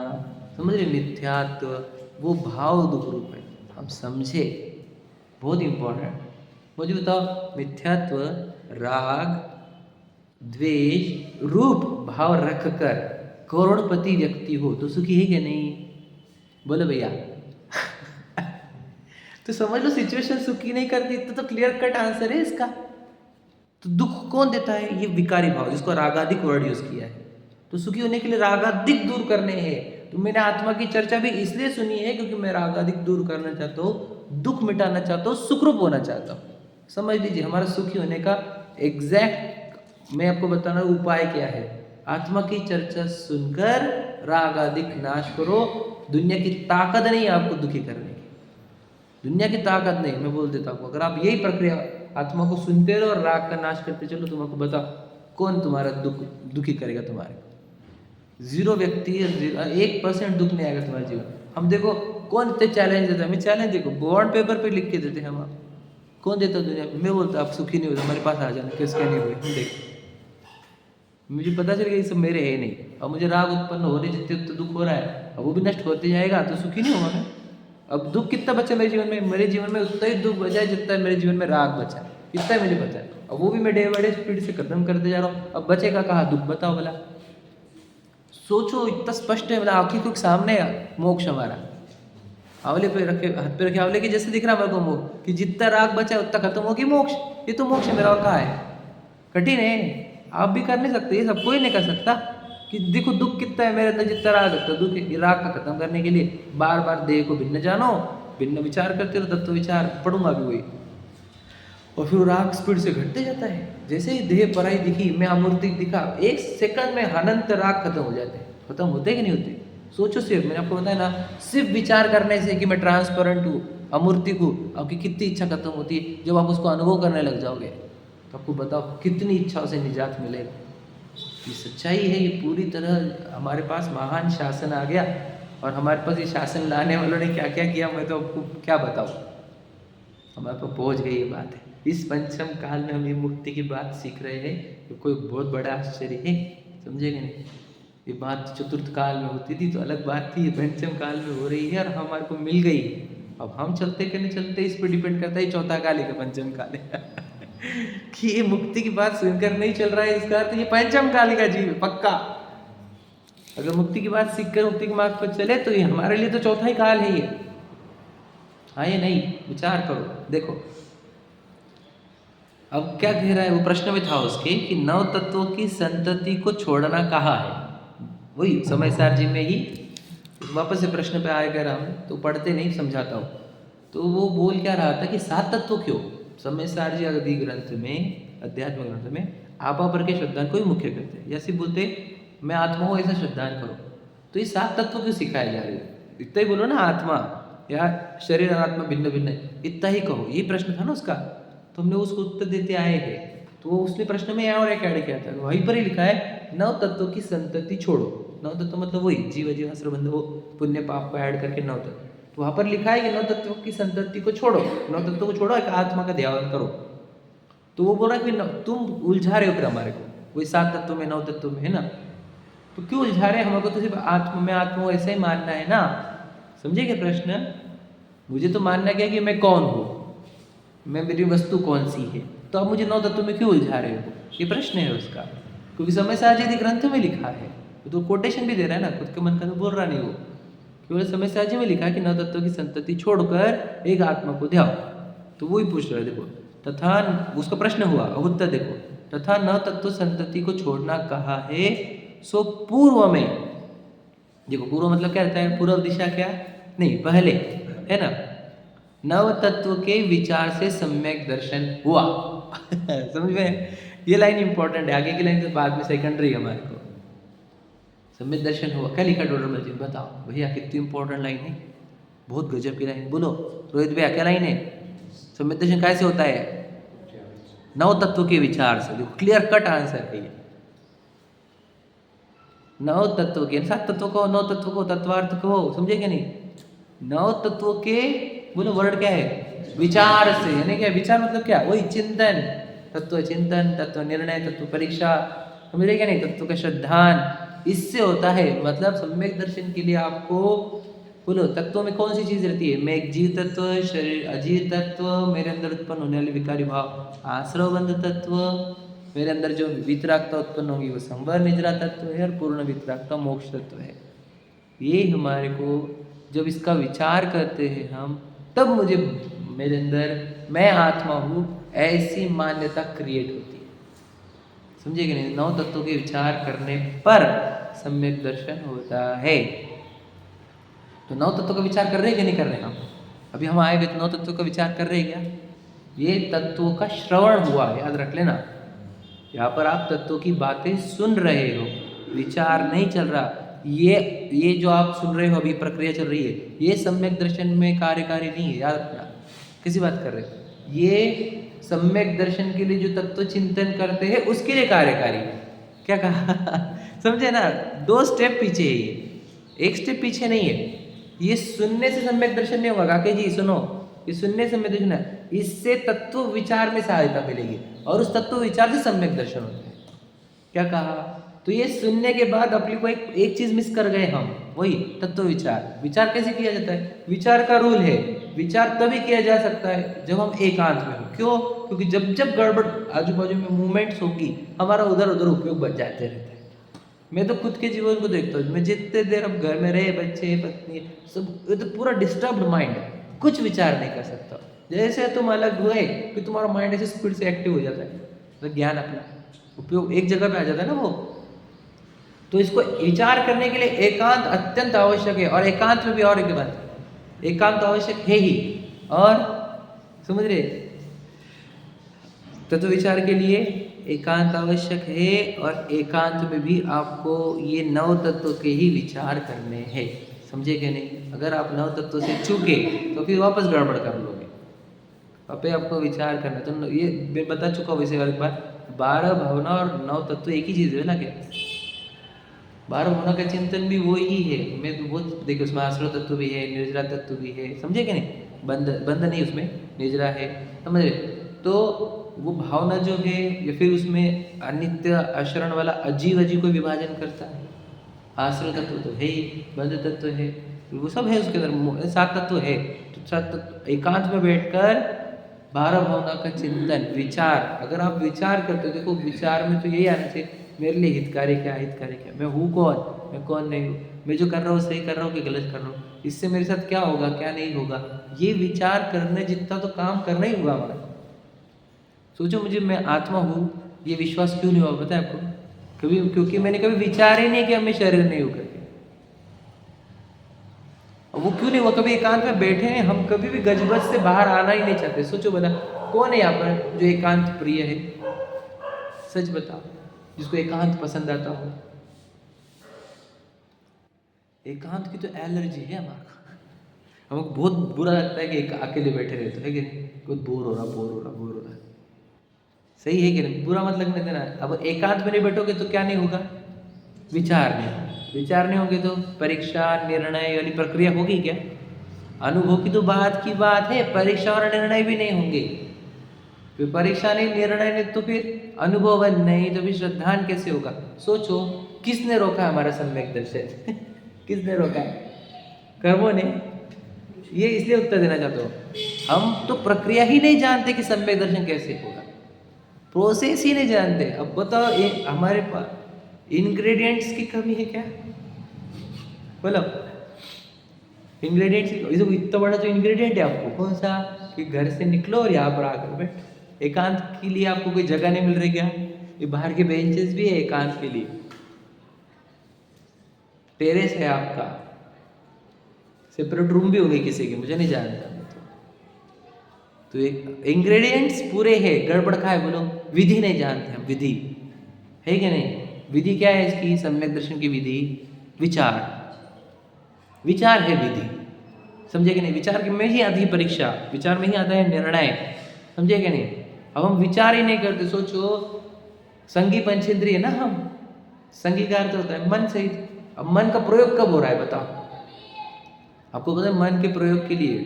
समझ रहे, मिथ्यात्व, वो भाव दुख रूप है, हम समझे, बहुत इंपॉर्टेंट। मुझे बताओ, मिथ्यात्व, राग, द्वेष रूप भाव रखकर करोड़पति व्यक्ति हो तो सुखी है क्या नहीं? बोलो भैया। तो समझ लो, सिचुएशन सुखी नहीं करती, तो क्लियर कट आंसर है इसका। तो दुख कौन देता है? ये विकारी भाव, जिसको रागादिक वर्ड यूज किया है। तो सुखी होने के लिए रागादिक दूर करने हैं। तो मैंने आत्मा की चर्चा भी इसलिए सुनी है क्योंकि मैं रागादिक दूर करना चाहता हूँ, दुख मिटाना चाहता हूँ, सुखरूप होना चाहता हूँ। समझ लीजिए, हमारा सुखी होने का एग्जैक्ट मैं आपको बताना उपाय क्या है। आत्मा की चर्चा सुनकर रागादिक नाश करो। दुनिया की ताकत नहीं आपको दुखी करने की, दुनिया की ताकत नहीं। मैं बोल देता हूँ, अगर आप यही प्रक्रिया आत्मा को सुनते रहो और राग का नाश करते चलो, तुमको बताओ कौन तुम्हारा दुखी करेगा? तुम्हारे जीरो व्यक्ति, 1% दुख नहीं आएगा तुम्हारे जीवन। हम देखो, कौन इतने चैलेंज देता है? मैं चैलेंज देखो बॉन्ड पेपर पे लिख के देते हैं हम आप। कौन देता दुनिया में? मैं बोलता आप सुखी नहीं होता हमारे पास आ जाना, किसके नहीं हुई हम देख। मुझे पता चल गया ये सब मेरे है नहीं। अब मुझे राग उत्पन्न हो रही, जितने उतने दुख हो रहा है, अब वो भी नष्ट होते जाएगा तो सुखी नहीं होगा मैं। अब दुख कितना बचा मेरे जीवन में? मेरे जीवन में उतना ही दुख बचा है जितना मेरे जीवन में राग बचा है, इतना ही मुझे पता है। अब वो भी मैं डे बाय डे स्पीड से खत्म करते जा रहा हूँ। अब बचेगा कहाँ दुख? बताओ भला। सोचो, इतना स्पष्ट है, मतलब आंखों के सामने मोक्ष हमारा। आंवले पे रखे, हाथ पे रखे आंवले के जैसे दिख रहा है मेरे को मोक्ष, कि जितना राग बचा है उतना खत्म होगी मोक्ष। ये तो मोक्ष है मेरा, और कहाँ है? कठिन है, आप भी कर नहीं सकते, ये सब कोई नहीं कर सकता। कि देखो दुख कितना है मेरे अंदर, जितना राग है दुख है। ये राग का खत्म करने के लिए बार बार देह को भिन्न जानो, भिन्न विचार करते रहो, तत्व विचार पढ़ूंगा भी वही। और फिर राग स्पीड से घटते जाता है। जैसे ही देह पराई दिखी, मैं अमूर्तिक दिखा, एक सेकंड में अनंत राग खत्म हो जाते हैं। खत्म होते कि नहीं होते? सोचो, सिर्फ मैंने आपको बताया ना, सिर्फ विचार करने से कि मैं ट्रांसपेरेंट हूँ, अमूर्तिक हूँ, आपकी कितनी इच्छा खत्म होती है। जब आप उसको अनुभव करने लग जाओगे तो आपको बताओ कितनी इच्छाओं से निजात मिलेगा। ये सच्चाई है, ये पूरी तरह हमारे पास महान शासन आ गया। और हमारे पास ये शासन लाने वालों ने क्या क्या किया, मैं तो आपको क्या बताऊँ। हमारे पास पहुँच गई ये बात है। इस पंचम काल में हम ये मुक्ति की बात सीख रहे हैं, ये कोई बहुत बड़ा आश्चर्य है, समझेंगे नहीं। ये बात चतुर्थ काल में होती थी तो अलग बात थी, ये पंचम काल में हो रही है और हमारे को मिल गई। अब हम चलते कि नहीं चलते इस पर डिपेंड करता है। चौथा काल है कि पंचम काल है कि ये मुक्ति की बात सुनकर नहीं चल रहा है, इसका अर्थ ये पंचम काल का जीव है पक्का। अगर मुक्ति की बात सीखकर मुक्ति के मार्ग पर चले तो ये हमारे लिए तो चौथा ही काल है ये। हाँ ये नहीं, विचार करो, देखो अब क्या कह रहा है। वो प्रश्न में था उसके कि नव तत्वों की संतति को छोड़ना कहाँ है। वही समय सार जी में ही वापस से प्रश्न पे आएगा हम, तो पढ़ते नहीं, समझाता हूँ। तो वो बोल क्या रहा था कि सात तत्व क्यों? समय सार जी आदि ग्रंथ में, अध्यात्म ग्रंथ में आपा पर के श्रद्धान को ही मुख्य करते हैं। जैसे बोलते मैं आत्मा हूँ ऐसा श्रद्धान करो, तो ये सात तत्व क्यों सिखाया जा रहा है? इतना ही बोलो ना, आत्मा या शरीर और आत्मा भिन्न भिन्न है, इतना ही कहो। ये प्रश्न था ना उसका, तो हमने उसको उत्तर देते आए हैं। तो उसने प्रश्न में और एक ऐड किया था, वहीं पर ही लिखा है नव तत्वों की संतति छोड़ो। नव तत्व मतलब वही जीव जीवाश्र बंध, वो पुण्य पाप को ऐड करके नव तत्व। तो वहाँ पर लिखा है कि नव तत्वों की संतति को छोड़ो, नव तत्वों को छोड़ो, एक आत्मा का ध्यान करो। तो वो बोल रहा है कि तुम उलझा रहे हो फिर हमारे को, वही सात तत्व में नव तत्व में है ना, तो क्यों उलझा रहे हैं हमको? तो सिर्फ आत्मा में आत्मा ऐसा ही मानना है ना, समझे क्या प्रश्न? मुझे तो मानना क्या कि मैं कौन हूँ, मैं, मेरी वस्तु कौन सी है, तो अब मुझे नौ तत्व में क्यों उलझा रहे हो? ये प्रश्न है उसका। क्योंकि समय सारजी ग्रंथ में लिखा है, तो कोटेशन भी दे रहा है ना, खुद के मन का तो बोल रहा नहीं वो। केवल समय सारजी में लिखा है कि नौ तत्व की संतति छोड़कर एक आत्मा को ध्याओ। तो वो ही पूछ रहे, देखो तथा, उसका प्रश्न हुआ, अब उत्तर देखो, तथा न तत्व संतति को छोड़ना कहा है, सो पूर्व में। देखो पूर्व मतलब क्या रहता है? पूर्व दिशा क्या नहीं, पहले है ना, नव तत्व के विचार से सम्यक दर्शन हुआ समझ में? ये लाइन इंपॉर्टेंट है, आगे की लाइन तो बाद में सेकेंडरी है हमारे को। सम्यक दर्शन हुआ, क्या लिखा डॉक्टर बलजीत? बताओ भैया, कितनी इंपॉर्टेंट लाइन है, बहुत गजब की लाइन। बोलो रोहित भैया, क्या लाइन है? सम्यक दर्शन कैसे होता है? नव तत्व के विचार से। देखो क्लियर कट आंसर है ये। नव तत्व के, सात तत्व को, नौ तत्व को, तत्वार्थ को, समझे क्या नहीं? नव तत्व के, बोलो वर्ड क्या है? विचार से। यानी क्या विचार मतलब क्या? वही चिंतन, तत्व चिंतन, तत्व निर्णय, तत्व परीक्षा, समझे क्या नहीं? तत्व का श्रद्धान, इससे होता है। मतलब सम्यक दर्शन के लिए आपको, बोलो तत्वों में कौन सी चीज रहती है? मैं एक जीव तत्व, शरीर अजीव तत्व, मेरे अंदर उत्पन्न होने वाले विकारी भाव आश्रवबंध तत्व, मेरे अंदर जो वितरागता उत्पन्न होगी वो संवर निद्रा तत्व है, और पूर्ण वितरागता मोक्ष तत्व है। ये हमारे को जब इसका विचार करते हैं हम, तब मुझे मेरे अंदर मैं आत्मा हूँ ऐसी मान्यता क्रिएट होती है, समझे कि नहीं? नौ तत्वों के विचार करने पर सम्यक दर्शन होता है। तो नौ तत्वों का विचार कर रहे हैं कि नहीं कर रहे हम? अभी हम आए हुए तो नौ तत्वों का विचार कर रहे हैं क्या? ये तत्वों का श्रवण हुआ, याद रख लेना। यहाँ पर आप तत्वों की बातें सुन रहे हो, विचार नहीं चल रहा। ये जो आप सुन रहे हो अभी प्रक्रिया चल रही है, ये सम्यक दर्शन में कार्यकारी नहीं है, याद रखना। किसी बात कर रहे हो? ये सम्यक दर्शन के लिए जो तत्व चिंतन करते हैं उसके लिए कार्यकारी है। क्या कहा समझे ना? 2 स्टेप पीछे है ये, 1 स्टेप पीछे नहीं है। ये सुनने से सम्यक दर्शन नहीं होगा। काके जी सुनो, ये सुनने से सम्यक दर्शन है, इससे तत्व विचार में सहायता मिलेगी और उस तत्व विचार से सम्यक दर्शन होता है। क्या कहा? तो ये सुनने के बाद अपने को एक चीज मिस कर गए हम, वही तत्व विचार। विचार कैसे किया जाता है? विचार का रूल है, विचार तभी किया जा सकता है जब हम एकांत में हो। क्यों? क्योंकि जब जब गड़बड़ आजू बाजू में मूवमेंट्स होगी, हमारा उधर उधर उपयोग बच जाते रहता है। मैं तो खुद के जीवन को देखता हूँ, मैं जितने देर अब घर में रहे, बच्चे पत्नी सब, ये तो पूरा डिस्टर्ब्ड माइंड है, कुछ विचार नहीं कर सकता। जैसे तुम अलग हुए कि तुम्हारा माइंड ऐसे स्पीड से एक्टिव हो जाता है, तो ज्ञान अपना उपयोग एक जगह पे आ जाता है ना वो। तो इसको विचार करने के लिए एकांत अत्यंत आवश्यक है। और एकांत में भी और एक बात, एकांत आवश्यक है ही, और समझ रहे, तत्व विचार के लिए एकांत आवश्यक है, और एकांत में भी आपको ये नव तत्व के ही विचार करने हैं। समझे क्या नहीं? अगर आप नव तत्व से चूके तो फिर वापस गड़बड़ कर लोगे। अब आपको विचार करना, तो ये मैं बता चुका हूँ इसे एक बार, 12 भावना और नव तत्व एक ही चीज़ है ना। क्या 12 भावना का चिंतन भी वो ही है। मैं तो बहुत देखिए, उसमें आश्रय तत्व भी है, निर्जरा तत्व भी है, समझे क्या नहीं? बंध नहीं, उसमें निर्जरा है, समझ रहे? तो वो भावना जो है, या फिर उसमें अनित्य आचरण वाला अजीव अजीव को विभाजन करता है। आश्रय तत्व तो है ही, बंध तत्व है, वो सब है उसके अंदर, 7 तत्व है। तो 7 तत्व एकांत में बैठकर 12 भावना का चिंतन विचार, अगर आप विचार करते हो, देखो विचार में तो यही आना चाहिए, मेरे लिए हितकारी क्या, हितकारी क्या, मैं हूँ कौन, मैं कौन नहीं हूँ, मैं जो कर रहा हूँ सही कर रहा हूँ कि गलत कर रहा हूँ, इससे मेरे साथ क्या होगा क्या नहीं होगा। ये विचार करने जितना तो काम करना ही होगा हमारा। सोचो, मुझे मैं आत्मा हूँ, ये विश्वास क्यों नहीं हुआ पता है आपको? कभी, क्योंकि मैंने कभी विचार ही नहीं किया मैं शरीर नहीं हूँ करके। वो क्यों नहीं हुआ? कभी एकांत में बैठे हैं हम, कभी भी गजबज से बाहर आना ही नहीं चाहते। सोचो बता, कौन है यहाँ पर जो एकांत प्रिय है? सच बताओ, जिसको एकांत पसंद आता हो। एकांत की तो एलर्जी है हमारा, हमको बहुत बुरा लगता है कि अकेले बैठे रहते है कि बहुत बोर हो रहा, बोर हो रहा, बोर हो रहा। सही है कि नहीं? बुरा मत लगने देना। अब एकांत में नहीं बैठोगे तो क्या नहीं होगा? विचार नहीं होगा। विचार नहीं होंगे तो परीक्षा निर्णय वाली प्रक्रिया होगी क्या? अनुभव की तो बात की बात है, परीक्षा और निर्णय भी नहीं होंगे। फिर परीक्षा नहीं, निर्णय नहीं, तो फिर अनुभव नहीं, तो फिर श्रद्धान कैसे होगा? सोचो, किसने रोका हमारा सम्यक दर्शन? किसने रोका? कर्मों ने। ये इसलिए उत्तर देना चाहता हूँ, हम तो प्रक्रिया ही नहीं जानते कि सम्यक दर्शन कैसे होगा, प्रोसेस ही नहीं जानते। अब बताओ, हमारे पास इंग्रेडिएंट्स की कमी है क्या? बोलो, इंग्रेडिएंट्स, इतना बड़ा जो इंग्रेडिएंट है आपको कौन सा, कि घर से निकलो और यहाँ पर आकर बैठ। एकांत के लिए आपको कोई जगह नहीं मिल रही क्या? ये बाहर के बेंचेस भी है एकांत के लिए, टेरेस है आपका, सेपरेट रूम भी होंगे किसी के, मुझे नहीं जानता। तो एक इंग्रेडिएंट्स पूरे हैं, गड़बड़ का है बोलो, विधि नहीं जानते हम। विधि है कि नहीं? विधि क्या है इसकी? सम्यक दर्शन की विधि विचार, विचार है विधि। समझे कि नहीं? विचार में ही आती है परीक्षा, विचार में ही आता है निर्णय। समझे कि नहीं? अब हम विचार ही नहीं करते। सोचो, संगी पंचेंद्रिय ना हम, संगी का अर्थ होता है मन सहित। अब मन का प्रयोग कब हो रहा है बताओ? आपको पता है मन के प्रयोग के लिए,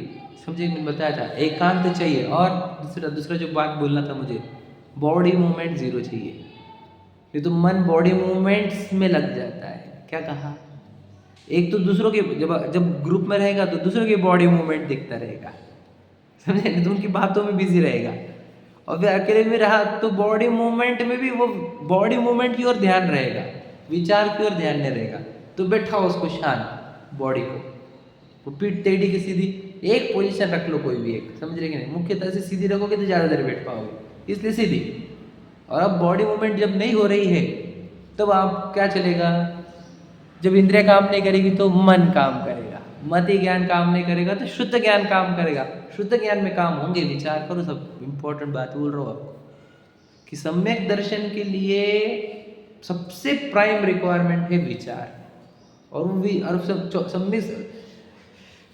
समझे, मैंने बताया था एकांत चाहिए, और दूसरा जो बात बोलना था मुझे, बॉडी मूवमेंट 0 चाहिए। ये तो मन बॉडी मूवमेंट्स में लग जाता है। क्या कहा? एक तो दूसरों के, जब ग्रुप में रहेगा तो दूसरों के बॉडी मूवमेंट दिखता रहेगा, समझे, तो उनकी बातों में बिजी रहेगा। और फिर अकेले में रहा तो बॉडी मूवमेंट में भी वो बॉडी मूवमेंट की ओर ध्यान रहेगा, विचार की ओर ध्यान नहीं रहेगा। तो बैठा उसको शांत, बॉडी को, वो पीठ टेढ़ी की सीधी, एक पोजीशन रख लो कोई भी एक, समझ रहे कि नहीं? मुख्यतः से सीधी रखोगे तो ज़्यादा देर बैठ पाओगे, इसलिए सीधी। और अब बॉडी मूवमेंट जब नहीं हो रही है तब आप क्या चलेगा? जब इंद्रिय काम नहीं करेगी तो मन काम करेगा, मति ज्ञान काम नहीं करेगा तो शुद्ध ज्ञान काम करेगा। शुद्ध ज्ञान में काम होंगे, विचार करो। सब इंपॉर्टेंट बात बोल रहा हूँ आपको कि सम्यक दर्शन के लिए सबसे प्राइम रिक्वायरमेंट है विचार। और सब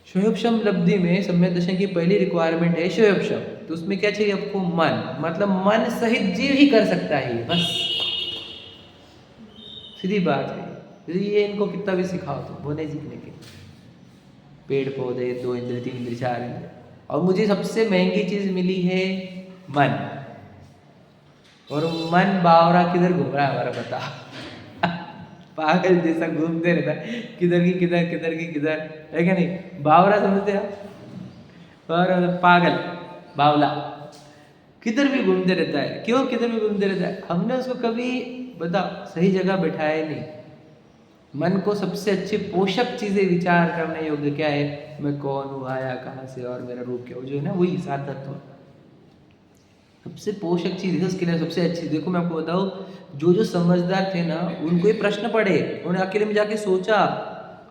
शोयपशम लब्धि में सम्यक दर्शन की पहली रिक्वायरमेंट है शोयपशम। तो उसमें क्या चाहिए आपको? मन, मतलब मन सहित जीव ही कर सकता है, बस सीधी बात है। ये इनको कितना भी सिखाओ तो वो नहीं सीखने के। पेड़ पौधे, 2 इंद्र, 3 इंद्र, 4 इंद्र, और मुझे सबसे महंगी चीज़ मिली है मन। और मन बावरा किधर घूम रहा है हमारा, बता। पागल जैसा घूमते रहता है, किधर की किधर, किधर की किधर, है क्या नहीं? बावरा समझते आप? बावरा मतलब पागल, बावला, किधर भी घूमते रहता है। क्यों किधर भी घूमते रहता है? हमने उसको कभी बता सही जगह बैठाया नहीं। मन को सबसे अच्छी पोषक चीज़ें विचार करने योग्य क्या है? मैं कौन हूँ, आया कहाँ से, और मेरा रूप क्या हो, जो है ना वही सात तत्व। सबसे पोषक चीज़ है उसके लिए सबसे अच्छी। देखो मैं आपको बताऊँ, जो समझदार थे ना, उनको ये प्रश्न पड़े, उन्होंने अकेले में जाके सोचा।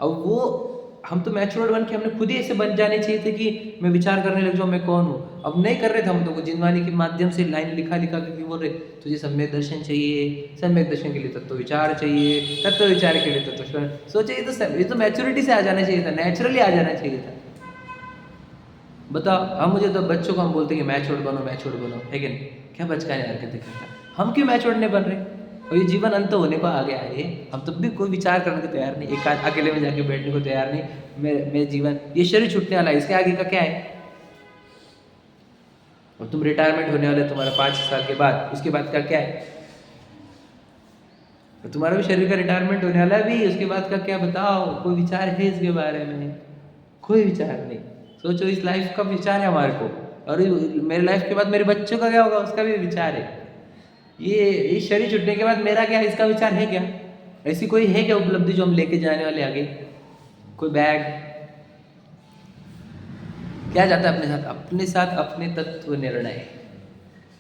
अब वो हम तो मैच्योर्ड बन के हमने खुद ही ऐसे बन जाने चाहिए थे कि मैं विचार करने लग जाऊँ मैं कौन हूँ। अब नहीं कर रहे थे हम, तो जिनवानी के माध्यम से लाइन लिखा के बोल रहे तुझे सम्यक दर्शन चाहिए, सम्यक दर्शन के लिए तत्व विचार चाहिए, तत्व विचार के लिए तत्व सोचे। ये तो मैच्योरिटी से आ जाना चाहिए था, नेचुरली आ जाना चाहिए था। बताओ, हम मुझे तो बच्चों को हम बोलते हैं कि मैच्योर्ड बनो, मैच्योर्ड बनो, है कि नहीं? क्या बचकाने हरकतें करता है। हम क्यों मैच्योर्ड नहीं बन रहे? और ये जीवन अंत होने को आ गया है, हम तब भी कोई विचार करने को तैयार नहीं, एक अकेले में जाके बैठने को तैयार नहीं। मेरे जीवन, ये शरीर छूटने वाला है, इसके आगे का क्या है? और तुम रिटायरमेंट होने वाले तुम्हारा 5 साल के बाद, उसके बाद का क्या है? तो तुम्हारा भी शरीर का रिटायरमेंट होने वाला है भी, उसके बाद का क्या बताओ? कोई विचार है इसके बारे में? कोई विचार नहीं। सोचो, इस लाइफ का विचार है हमारे को, और मेरे लाइफ के बाद मेरे बच्चों का क्या होगा, उसका भी विचार है। ये शरीर छूटने के बाद मेरा क्या है, इसका विचार है क्या? ऐसी कोई है क्या उपलब्धि जो हम लेके जाने वाले आगे? कोई बैग क्या जाता है अपने साथ? अपने साथ अपने तत्व निर्णय,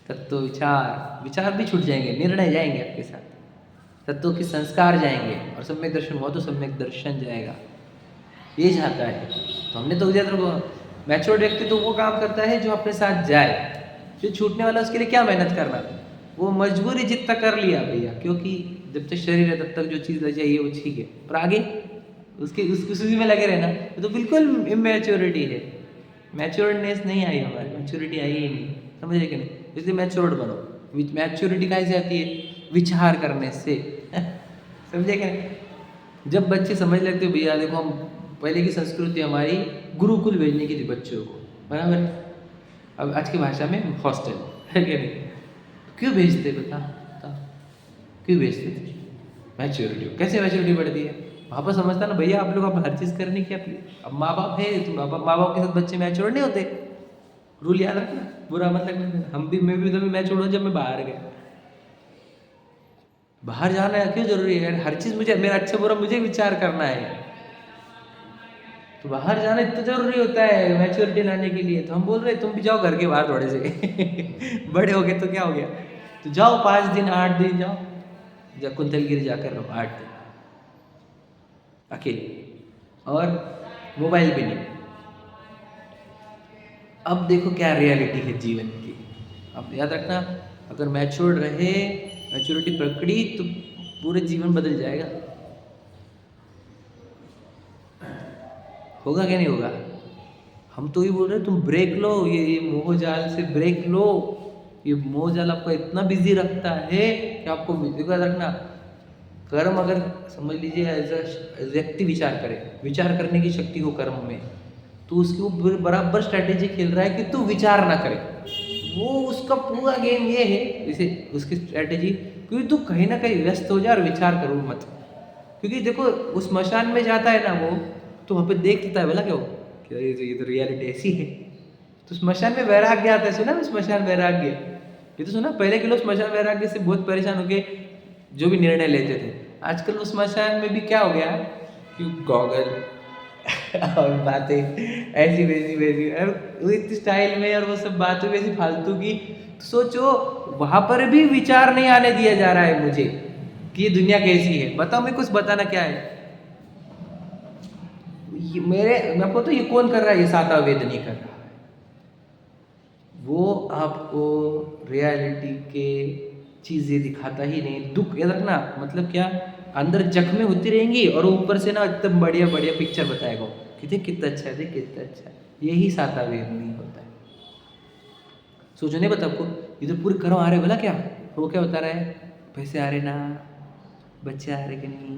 तत्व विचार भी छूट जाएंगे, निर्णय जाएंगे आपके साथ, तत्वों के संस्कार जाएंगे, और सम्यक दर्शन हुआ तो सम्यक दर्शन जाएगा। ये चाहता है। तो हमने तो मैच्योर व्यक्ति तो वो काम करता है जो अपने साथ जाए। जो छूटने वाला उसके लिए क्या मेहनत करना, वो मजबूरी जितना कर लिया भैया, क्योंकि जब तक शरीर है तब तक जो चीज़ चाहिए वो ठीक है, और आगे उसी में लगे रहना, तो बिल्कुल इमेच्योरिटी है। मैच्योर्डनेस नहीं आई, हमारी मैच्योरिटी आई ही नहीं, समझे कि नहीं? इसलिए मैच्योर्ड बनो। मैच्योरिटी कहाँ से आती है? विचार करने से। समझे कि नहीं? जब बच्चे समझ लगते हो भैया देखो, हम पहले की संस्कृति हमारी गुरुकुल भेजने की थी बच्चों को, बराबर? अब आज की भाषा में हॉस्टल, है कि नहीं? क्यों भेजते बता, क्यों भेजते थे? मैच्योरिटी। कैसे मैच्योरिटी बढ़ती है? वहाँ पर समझता ना भैया, आप लोग अब हर चीज़ करने की अब माँ बाप है, तो माँ बाप के साथ बच्चे मैच्योर नहीं होते। रूल याद रखना, बुरा मत लगना। मैं भी तभी मैच्योर हूँ जब मैं बाहर गया। बाहर जाना है क्यों जरूरी है? हर चीज़ मुझे, मेरा अच्छा बुरा मुझे विचार करना है, तो बाहर जाना इतना जरूरी होता है मैच्योरिटी लाने के लिए। तो हम बोल रहे तुम भी जाओ घर के बाहर थोड़े से। बड़े हो गए तो क्या हो गया, तो जाओ 5 दिन 8 दिन जाओ, कुंतलगिरी जाकर रहो 8 दिन अकेले, और मोबाइल भी नहीं। अब देखो क्या रियलिटी है जीवन की। अब याद रखना, अगर मैच्योर्ड रहे, मैच्योरिटी पकड़ी, तो पूरे जीवन बदल जाएगा। होगा क्या नहीं होगा? हम तो ये बोल रहे तुम ब्रेक लो, ये मोह जाल से ब्रेक लो। ये मोह जाल आपको इतना बिजी रखता है कि आपको याद रखना, कर्म अगर समझ लीजिए एज अ व्यक्ति विचार करे, विचार करने की शक्ति हो कर्म में, तो उसकी वो बराबर स्ट्रैटेजी खेल रहा है कि तू विचार ना करे। वो उसका पूरा गेम ये है, जैसे उसकी स्ट्रैटेजी, क्योंकि तू कहीं ना कहीं व्यस्त हो जाए और विचार करो मत। क्योंकि देखो उस स्मशान में जाता है ना वो, तो वहाँ पे देख लेता है बोला क्या वो, क्या ये तो रियलिटी ऐसी है। तो स्मशान में वैराग्य आता है, सुना स्मशान वैराग्य? ये तो सुना, पहले के लोग स्मशान वैराग्य से बहुत परेशान हो गए, जो भी निर्णय लेते थे। आजकल उस स्मशान में भी क्या हो गया कि गॉगल और बातें ऐसी वैसी और इतनी स्टाइल में, और वो सब बातें वैसी फालतू की। तो सोचो वहाँ पर भी विचार नहीं आने दिया जा रहा है मुझे कि ये दुनिया कैसी है। बताओ, मैं कुछ बताना क्या है मैं आपको, तो ये कौन कर रहा है? ये साता वेद नहीं कर रहा है, वो आपको रियलिटी के चीज़ें दिखाता ही नहीं। दुख याद रखना, मतलब क्या, अंदर जख्में होती रहेंगी और ऊपर से ना एकदम बढ़िया बढ़िया पिक्चर बताएगा कि देख कितना अच्छा है, देख कितना अच्छा है। यही साता वेद नहीं होता है। सोचो नहीं बता आपको, इधर पूरे कर्म आ रहे बोला क्या, वो क्या बता रहा है? पैसे आ रहे ना, बच्चे आ रहे कि नहीं,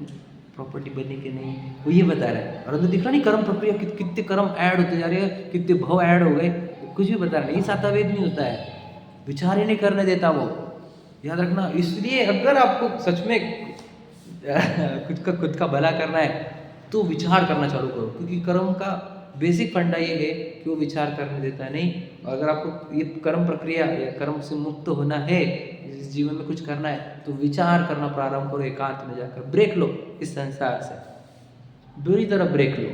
प्रॉपर्टी बनी कि नहीं, वो ये बता रहा है। और अंदर दिख रहा नहीं कर्म प्रक्रिया, कितने कर्म ऐड होते जा रहे हैं, कितने भाव ऐड हो गए, कुछ भी बता रहा नहीं। ये सातवेद नहीं होता है, विचार ही नहीं करने देता वो, याद रखना। इसलिए अगर आपको सच में खुद का भला करना है तो विचार करना चालू करो, क्योंकि कर्म का बेसिक फंडा ये है कि वो विचार करने देता है नहीं। और अगर आपको ये कर्म प्रक्रिया या कर्म से मुक्त होना है, इस जीवन में कुछ करना है, तो विचार करना प्रारंभ करो, एकांत में जाकर ब्रेक लो इस संसार से, बुरी तरह ब्रेक लो।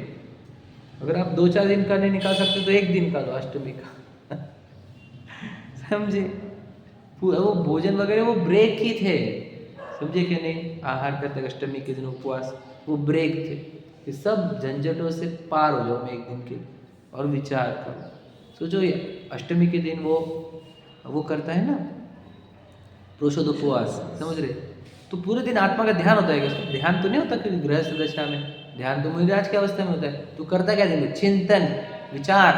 अगर आप 2-4 दिन का नहीं निकाल सकते तो 1 दिन का लो, अष्टमी का समझे। वो भोजन वगैरह वो ब्रेक ही थे, समझे कि नहीं। आहार करते अष्टमी के दिन उपवास, वो ब्रेक थे कि सब झंझटों से पार हो जाओ मैं 1 दिन के लिए, और विचार करो। सोचो ये अष्टमी के दिन वो करता है ना प्रोषद उपवास, समझ रहे। तो पूरे दिन आत्मा का ध्यान होता है क्या? ध्यान तो नहीं होता कि गृहस्थ दशा में, ध्यान तो मुझे आज की अवस्था में होता है। तो करता क्या दिन? चिंतन, विचार,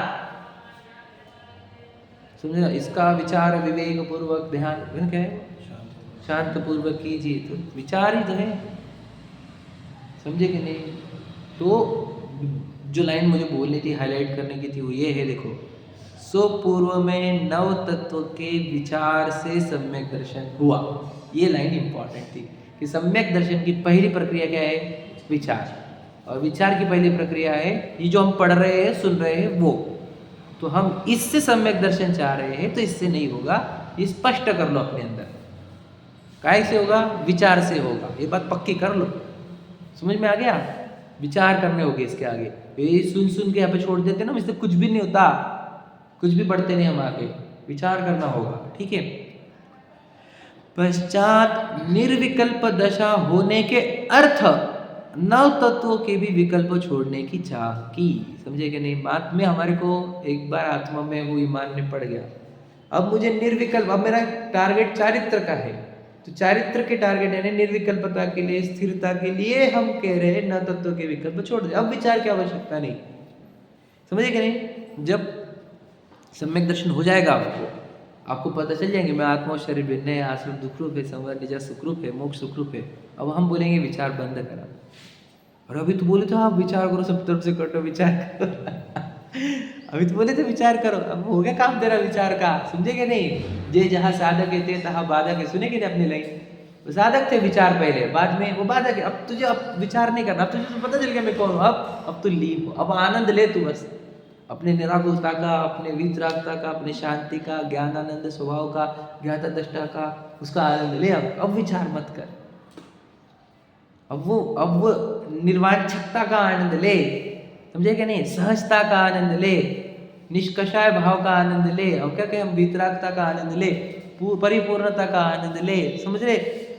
समझे ना। इसका विचार विवेक पूर्वक ध्यान क्या है, शांत पूर्वक कीजिए, तो विचार ही तो है, समझे कि नहीं। तो जो लाइन मुझे बोलनी थी, हाईलाइट करने की थी, वो ये है, देखो। सो पूर्व में नव तत्व के विचार से सम्यक दर्शन हुआ, ये लाइन इंपॉर्टेंट थी कि सम्यक दर्शन की पहली प्रक्रिया क्या है? विचार। और विचार की पहली प्रक्रिया है ये जो हम पढ़ रहे हैं, सुन रहे हैं, वो। तो हम इससे सम्यक दर्शन चाह रहे हैं, तो इससे नहीं होगा, ये स्पष्ट कर लो अपने अंदर। काय से होगा? विचार से होगा, ये बात पक्की कर लो। समझ में आ गया? विचार करने होंगे इसके आगे। ये सुन के यहाँ पे छोड़ देते ना, इससे कुछ भी नहीं होता, कुछ भी बढ़ते नहीं हम आगे। विचार करना होगा, ठीक है। पश्चात निर्विकल्प दशा होने के अर्थ नव तत्वों के भी विकल्प छोड़ने की चाह की, समझे कि नहीं बात में। हमारे को एक बार आत्मा में वो ईमान में पड़ गया, अब मुझे निर्विकल्प, अब मेरा टारगेट चारित्र का है, तो चारित्र के टारगेट यानी निर्विकल्पता के लिए, स्थिरता के लिए हम कह रहे हैं न तत्व के विकल्प छोड़ दे, अब विचार की आवश्यकता नहीं, समझे कि नहीं। जब सम्यक दर्शन हो जाएगा आपको पता चल जाएंगे मैं आत्मा और शरीर भिन्न है, आश्रम दुखरूप है, संवर निजा सुखरूप है, मोक्ष सुखरूप है। अब हम बोलेंगे विचार बंद करा, और अभी तो बोले तो आप विचार करो, सब तरफ से कटो, विचार करो अभी तो बोले तो विचार करो, अब हो गया काम तेरा विचार का, समझे कि नहीं। जे जहाँ साधक है तहाँ बाधक है, सुने कि नहीं अपनी लाइन। साधक थे विचार पहले, बाद में वो बाधक है। अब तुझे अब विचार नहीं करना, अब तुझे तो पता चल गया मैं कौन हूँ। अब तो लीन हो, अब आनंद ले तू बस, अपने निराकुलता का, अपने वीतरागता का, अपने शांति का, ज्ञानानंद स्वभाव का, ज्ञाता दृष्टा का, उसका आनंद ले। अब विचार मत कर, अब वो निर्वांछकता का आनंद ले, समझे कि नहीं। सहजता का आनंद ले, निष्कषाय भाव का आनंद ले, और क्या कहें हम, वीतरागता का आनंद ले, परिपूर्णता का आनंद ले, समझ रहे।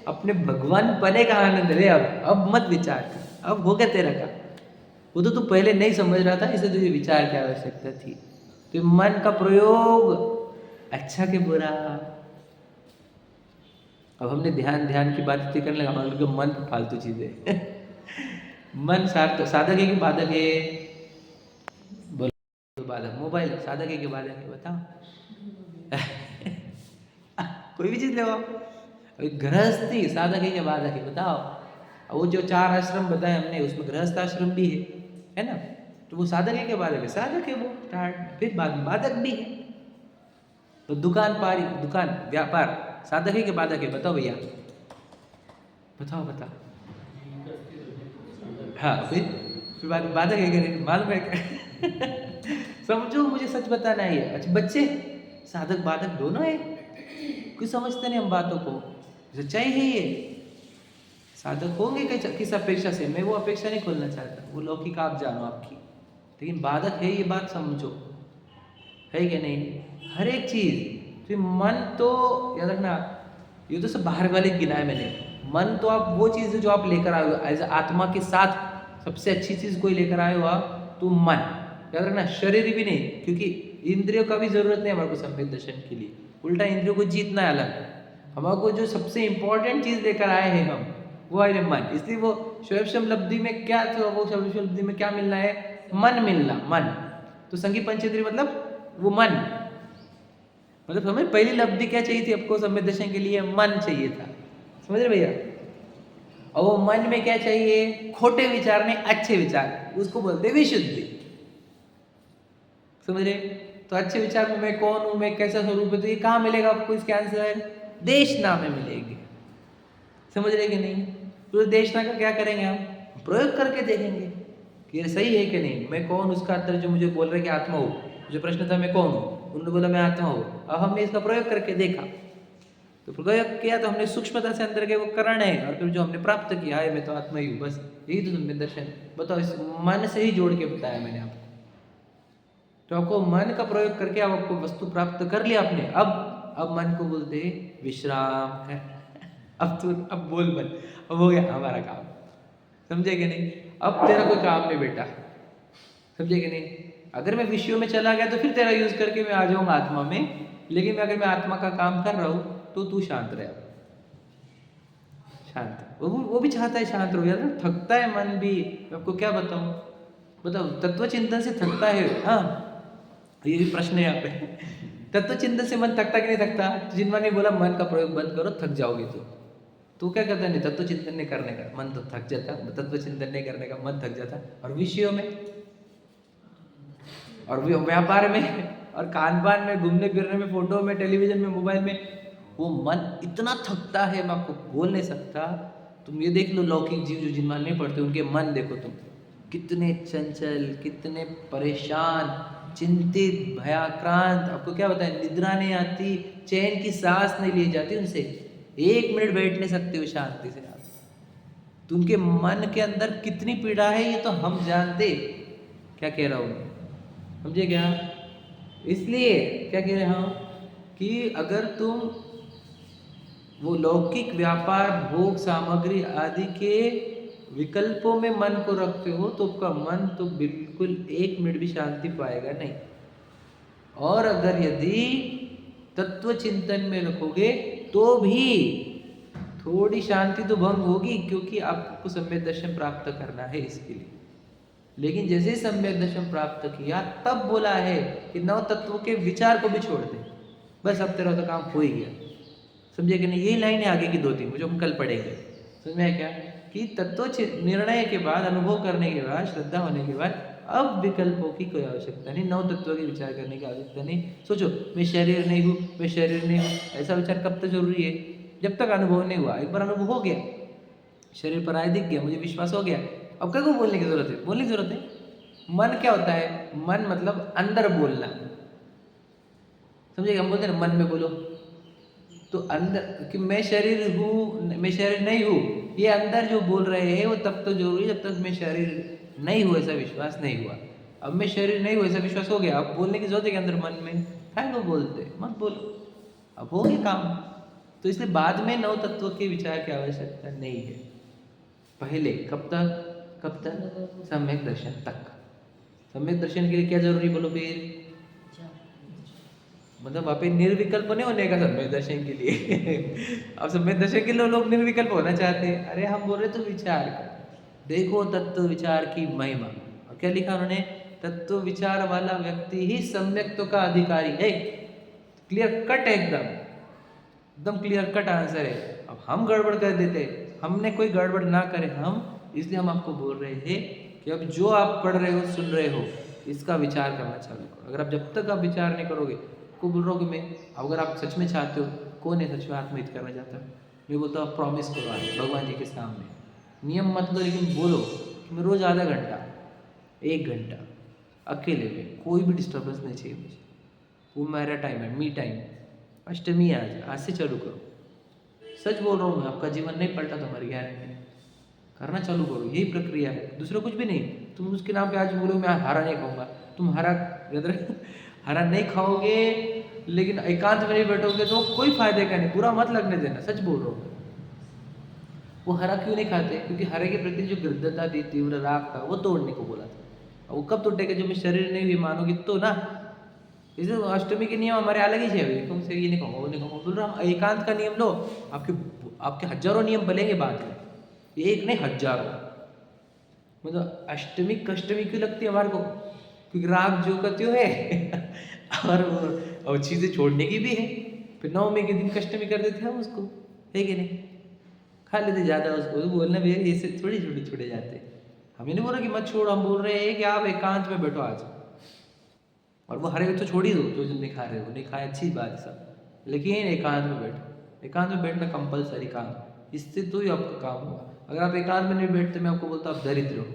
अपने भगवान पने का आनंद ले। अब मत विचार कर, अब हो गया तेरा का। वो तो तू पहले नहीं समझ रहा था, इसलिए तुझे विचार की आवश्यकता थी। तो मन का प्रयोग अच्छा के बुरा। अब हमने ध्यान की बात करने लगा, हमारे लोग मन फालतू चीजें मन साधक है कि बाधक है? बोलो बाधक। मोबाइल साधक है कि बाधक है, बताओ कोई भी चीज ले आओ। गृहस्थी साधक है कि बाधक है, बताओ। वो जो 4 आश्रम बताए हमने, उसमें गृहस्थ आश्रम भी है ना, तो वो साधक है कि बाधक है? साधक है वो स्टार्ट, फिर बाद में बाधक भी है। तो दुकान व्यापार साधक है कि बाधक है? बताओ भैया, बताओ। हाँ, फिर बाधक है कि नहीं, मालूम है क्या समझो, मुझे सच बताना है। अच्छा, बच्चे साधक बाधक दोनों है, कुछ समझते नहीं हम बातों को, सच्चाई है ये। साधक होंगे किस अपेक्षा से, मैं वो अपेक्षा नहीं खोलना चाहता, वो लौकिक आप जानो आपकी, लेकिन बाधक है ये बात समझो, है कि नहीं। हर एक चीज। फिर मन तो याद रखना, ये तो सब बाहर वाले गिनाए मैंने। मन तो आप वो चीज़ है जो आप लेकर आए हो एज आत्मा के साथ, सबसे अच्छी चीज़ कोई लेकर आए हो आप, तो मन। याद रखना, शरीर भी नहीं, क्योंकि इंद्रियों का भी जरूरत नहीं हमारे को सम्यक दर्शन के लिए, उल्टा इंद्रियों को जीतना है अलग। हमारे को जो सबसे इंपॉर्टेंट चीज़ लेकर आए हैं हम, वो है मन। इसलिए वो शैवशम लब्धि में क्या था, वो शैवशम लब्धि में क्या मिलना है? मन मिलना, मन। तो संगी पंचेंद्रिय मतलब वो मन, मतलब हमें पहली लब्धि क्या चाहिए थी आपको सम्यक दर्शन के लिए? मन चाहिए था, समझ रहे भैया। और वो मन में क्या चाहिए? खोटे विचार नहीं, अच्छे विचार, उसको बोलते विशुद्धि। समझ रहे? तो अच्छे विचार में मैं कौन हूं, मैं कैसा स्वरूप है, तो ये कहाँ मिलेगा आपको? इसके आंसर देशना में मिलेगी। समझ रहे कि नहीं? तो देशना का क्या करेंगे हम? प्रयोग करके देखेंगे कि ये सही है कि नहीं। मैं कौन, उसका अंतर जो मुझे बोल रहे कि आत्मा हो, जो प्रश्न था मैं कौन हूँ, उन्होंने बोला मैं आत्मा हूँ। अब हमने इसका प्रयोग करके देखा, तो प्रयोग किया तो हमने सूक्ष्मता से अंदर के वो करण है, और फिर जो हमने प्राप्त किया है मैं तो आत्मा ही हूँ, बस यही तो तुम्हें दर्शन। बताओ, इस मन से ही जोड़ के बताया मैंने आपको। तो आपको मन का प्रयोग करके अब आपको वस्तु प्राप्त कर लिया आपने। अब मन को बोलते विश्राम है। अब बोल मन, अब हो गया हमारा काम। समझे कि नहीं? अब तेरा कोई काम नहीं बेटा। समझे कि नहीं? अगर मैं विषयों में चला गया तो फिर तेरा यूज करके मैं आ जाऊंगा आत्मा में, लेकिन अगर मैं आत्मा का काम कर रहा हूं तो तू शांत रहे। शांत, वो भी चाहता है शांत रहो यार, थकता है मन भी। आपको क्या बताऊं? बताओ, तत्व चिंतन से थकता है? हाँ, ये भी प्रश्न है यहाँ पे। तत्व चिंतन से मन थकता कि नहीं थकता? तो जिन्होंने ने बोला मन का प्रयोग बंद करो, थक जाओगे तो क्या करता है? नहीं, तत्व चिंतन नहीं करने का मन तो थक जाता, तत्व चिंतन नहीं करने का मन थक जाता। और विषयों में और व्यापार में और खान पान में, घूमने फिरने में, फोटो में, टेलीविजन में, मोबाइल में, वो मन इतना थकता है मैं आपको बोल नहीं सकता। तुम ये देख लो, लौकिक जीव जो जिनमान नहीं पढ़ते उनके मन देखो तुम, कितने चंचल, कितने परेशान, चिंतित, भयाक्रांत। आपको क्या बताएं, निद्रा नहीं आती, चैन की सांस नहीं ली जाती उनसे, 1 मिनट बैठ नहीं सकते हो शांति से आप। तो उनके मन के अंदर कितनी पीड़ा है ये तो हम जानते। क्या कह रहा हूँ, समझे क्या? इसलिए क्या कह रहे हैं कि अगर तुम वो लौकिक व्यापार, भोग सामग्री आदि के विकल्पों में मन को रखते हो तो आपका मन तो बिल्कुल 1 मिनट भी शांति पाएगा नहीं। और अगर यदि तत्व चिंतन में रखोगे तो भी थोड़ी शांति तो भंग होगी, क्योंकि आपको सम्यक दर्शन प्राप्त करना है इसके लिए। लेकिन जैसे ही सम्यक दर्शन प्राप्त किया तब बोला है कि नव तत्वों के विचार को भी छोड़ दे, बस अब तेरा तो काम हो ही गया। समझे कि नहीं? यही लाइन है आगे की 2-3 जो हम कल पढ़ेंगे। समझ में क्या कि तत्व निर्णय के बाद, अनुभव करने के बाद, श्रद्धा होने के बाद अब विकल्पों की कोई आवश्यकता नहीं, नव तत्वों के विचार करने की आवश्यकता नहीं। सोचो, मैं शरीर नहीं हूँ, मैं शरीर नहीं हूँ, ऐसा विचार कब तक जरूरी है? जब तक अनुभव नहीं हुआ। एक बार अनुभव हो गया, शरीर पर आए दिख गया, मुझे विश्वास हो गया, अब क्या को बोलने की जरूरत है? बोलने की जरूरत है? मन क्या होता है? मन मतलब अंदर बोलना। समझिए, हम बोलते हैं मन में बोलो, तो अंदर कि मैं शरीर हूँ, मैं शरीर नहीं हूँ, ये अंदर जो बोल रहे हैं वो तब तो जरूरी जब तक मैं शरीर नहीं हूँ ऐसा विश्वास नहीं हुआ। अब मैं शरीर नहीं हूँ ऐसा विश्वास हो गया, अब बोलने की जरूरत है कि अंदर मन में है वो बोलते, मत बोलो, अब हो गया काम। तो इसलिए बाद में नव तत्व के विचार की आवश्यकता नहीं है। पहले कब तक सम्यक दर्शन तक। सम्यक दर्शन के लिए क्या जरूरी बोलो फिर? मतलब वहाँ पे निर्विकल्प नहीं होने का सम्यक दर्शन के लिए। अब सम्यक दर्शन के लिए लोग निर्विकल्प होना चाहते हैं। अरे हम बोल रहे तो विचार कर, देखो तत्व विचार की महिमा। और क्या लिखा उन्होंने? तत्व विचार वाला व्यक्ति ही सम्यक्त्व का अधिकारी है। क्लियर कट है, एकदम क्लियर कट आंसर है। अब हम गड़बड़ कर देते, हमने कोई गड़बड़ ना करे हम, इसलिए हम आपको बोल रहे हैं कि अब जो आप पढ़ रहे हो, सुन रहे हो, इसका विचार करना चालू करो। अगर आप जब तक आप विचार नहीं करोगे, को बोल रहा हूँ कि मैं, अगर आप सच में चाहते हो, कौन है सच में आत्महित करना चाहता है? मैं बोलता हूँ प्रॉमिस करो आज भगवान जी के सामने, नियम मत लो, लेकिन बोलो कि मैं रोज़ आधा घंटा, 1 घंटा अकेले में, कोई भी डिस्टर्बेंस नहीं चाहिए मुझे, वो मेरा टाइम है, मी टाइम। अष्टमी है आज से चालू करो। सच बोल रहा हूँ मैं, आपका जीवन नहीं पलटा तो हमारी गारंटी है, करना चालू करो, यही प्रक्रिया है, दूसरा कुछ भी नहीं। तुम उसके नाम पे आज बोलो मैं हरा नहीं खाऊंगा, तुम हरा नहीं खाओगे, लेकिन एकांत में नहीं बैठोगे तो कोई फायदे का नहीं, बुरा मत लगने देना, सच बोल रहा हूँ। वो हरा क्यों नहीं खाते? क्योंकि हरे के प्रति जो गृद्धता थी, तीव्र राग था, वो तोड़ने को बोला था। वो कब टूटेगा? जब मैं शरीर नहीं भी मानोगे तो ना। इसलिए अष्टमी के नियम हमारे अलग ही है, तुमसे ये नहीं कहूँगा, वो नहीं कहूँगा, बोल रहा हूँ एकांत का नियम लो। आपके हजारों नियम बनेंगे बाद में, एक नहीं हजारों। मतलब अष्टमी कष्टमी क्यों लगती है हमारे को? क्योंकि राग जो का त्यों है और चीज़ें छोड़ने की भी है। फिर नवमी के दिन कष्टमी कर देते हैं हम उसको, है कि नहीं? खा लेते ज़्यादा उसको, तो बोलना भैया ऐसे थोड़ी छोटे छोटे जाते। हम ये नहीं बोल रहे कि मत छोड़ो, हम बोल रहे हैं कि आप एकांत में बैठो आज, और वो हरे तो छोड़ ही दो, जो नहीं खा रहे हो नहीं खाए, अच्छी बात है सब, लेकिन एकांत में बैठो। एकांत में बैठना कंपलसरी काम, इससे तो ही आपका काम होगा। अगर आप एकांत में नहीं बैठते, मैं आपको बोलता आप दरिद्र हो,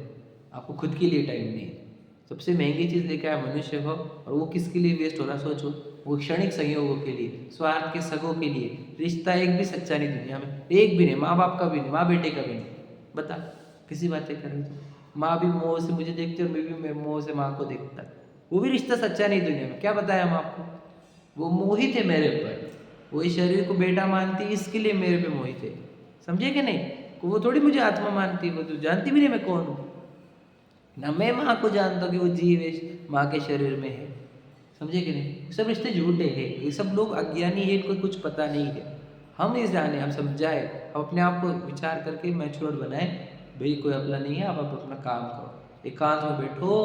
आपको खुद के लिए टाइम नहीं है। सबसे महंगी चीज़ लेकर आया मनुष्य हो, और वो किसके लिए वेस्ट हो रहा सोचो, वो क्षणिक संयोगों के लिए, स्वार्थ के सगों के लिए। रिश्ता एक भी सच्चा नहीं दुनिया में, एक भी नहीं, माँ बाप का भी नहीं, माँ बेटे का भी नहीं। बता किसी बातें करें तो माँ भी मोह से मुझे देखती है, और मैं भी मोह से माँ को देखता, वो भी रिश्ता सच्चा नहीं दुनिया में। क्या बताया हम आपको, वो मोहित है मेरे ऊपर, वो इस शरीर को बेटा मानती इसके लिए मेरे पे मोहित है, समझे कि नहीं। वो थोड़ी मुझे आत्मा मानती, वो तो जानती भी नहीं मैं कौन हूँ ना, मैं माँ को जानता कि वो जीव है, माँ के शरीर में है, समझे कि नहीं। ये सब रिश्ते झूठे हैं, ये सब लोग अज्ञानी है, इनको कुछ पता नहीं है। हम इस जाने, हम समझाए, हम अपने आप को विचार करके मैच्योर बनाए, भाई कोई अपना नहीं है, आप अपना काम करो, एकांत में बैठो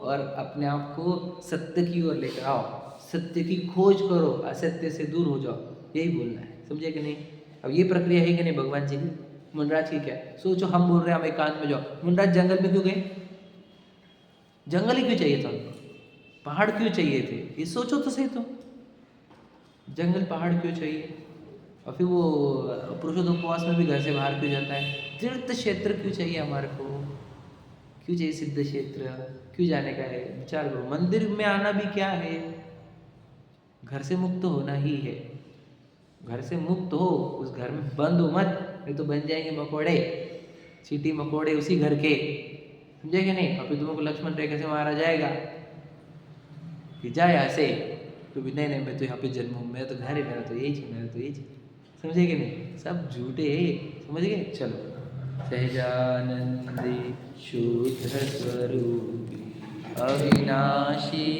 और अपने आप को सत्य की ओर लेकर आओ, सत्य की खोज करो, असत्य से दूर हो जाओ, यही बोलना है, समझे कि नहीं। अब ये प्रक्रिया है कि नहीं भगवान जी की, मुनराज की क्या सोचो, हम बोल रहे हैं हम एकांत में जाओ, मुनराज जंगल में क्यों गए, जंगल ही क्यों चाहिए था उनको, पहाड़ क्यों चाहिए थे, ये सोचो तो सही। तो जंगल पहाड़ क्यों चाहिए, और फिर वो पुरुषोत्तम में भी घर से बाहर क्यों जाता है, तीर्थ क्षेत्र क्यों चाहिए हमारे को, क्यों चाहिए सिद्ध क्षेत्र, क्यों जाने का है, विचार करो। मंदिर में आना भी क्या है, घर से मुक्त होना ही है, घर से मुक्त हो, उस घर में बंद हो मत, नहीं तो बन जाएंगे मकोड़े, चीटी मकोड़े उसी घर के, समझे कि नहीं। अभी तुमको लक्ष्मण रेखा से मारा जाएगा कि जा यहाँ से, तो भी नहीं नहीं मैं तो यहाँ पे जन्म हूँ, मेरा तो घर है, मेरा तो यही है, मेरा तो यही है, समझे कि नहीं। सब झूठे है, समझ गए। चलो, सहजानंदी शुद्ध स्वरूप अविनाशी।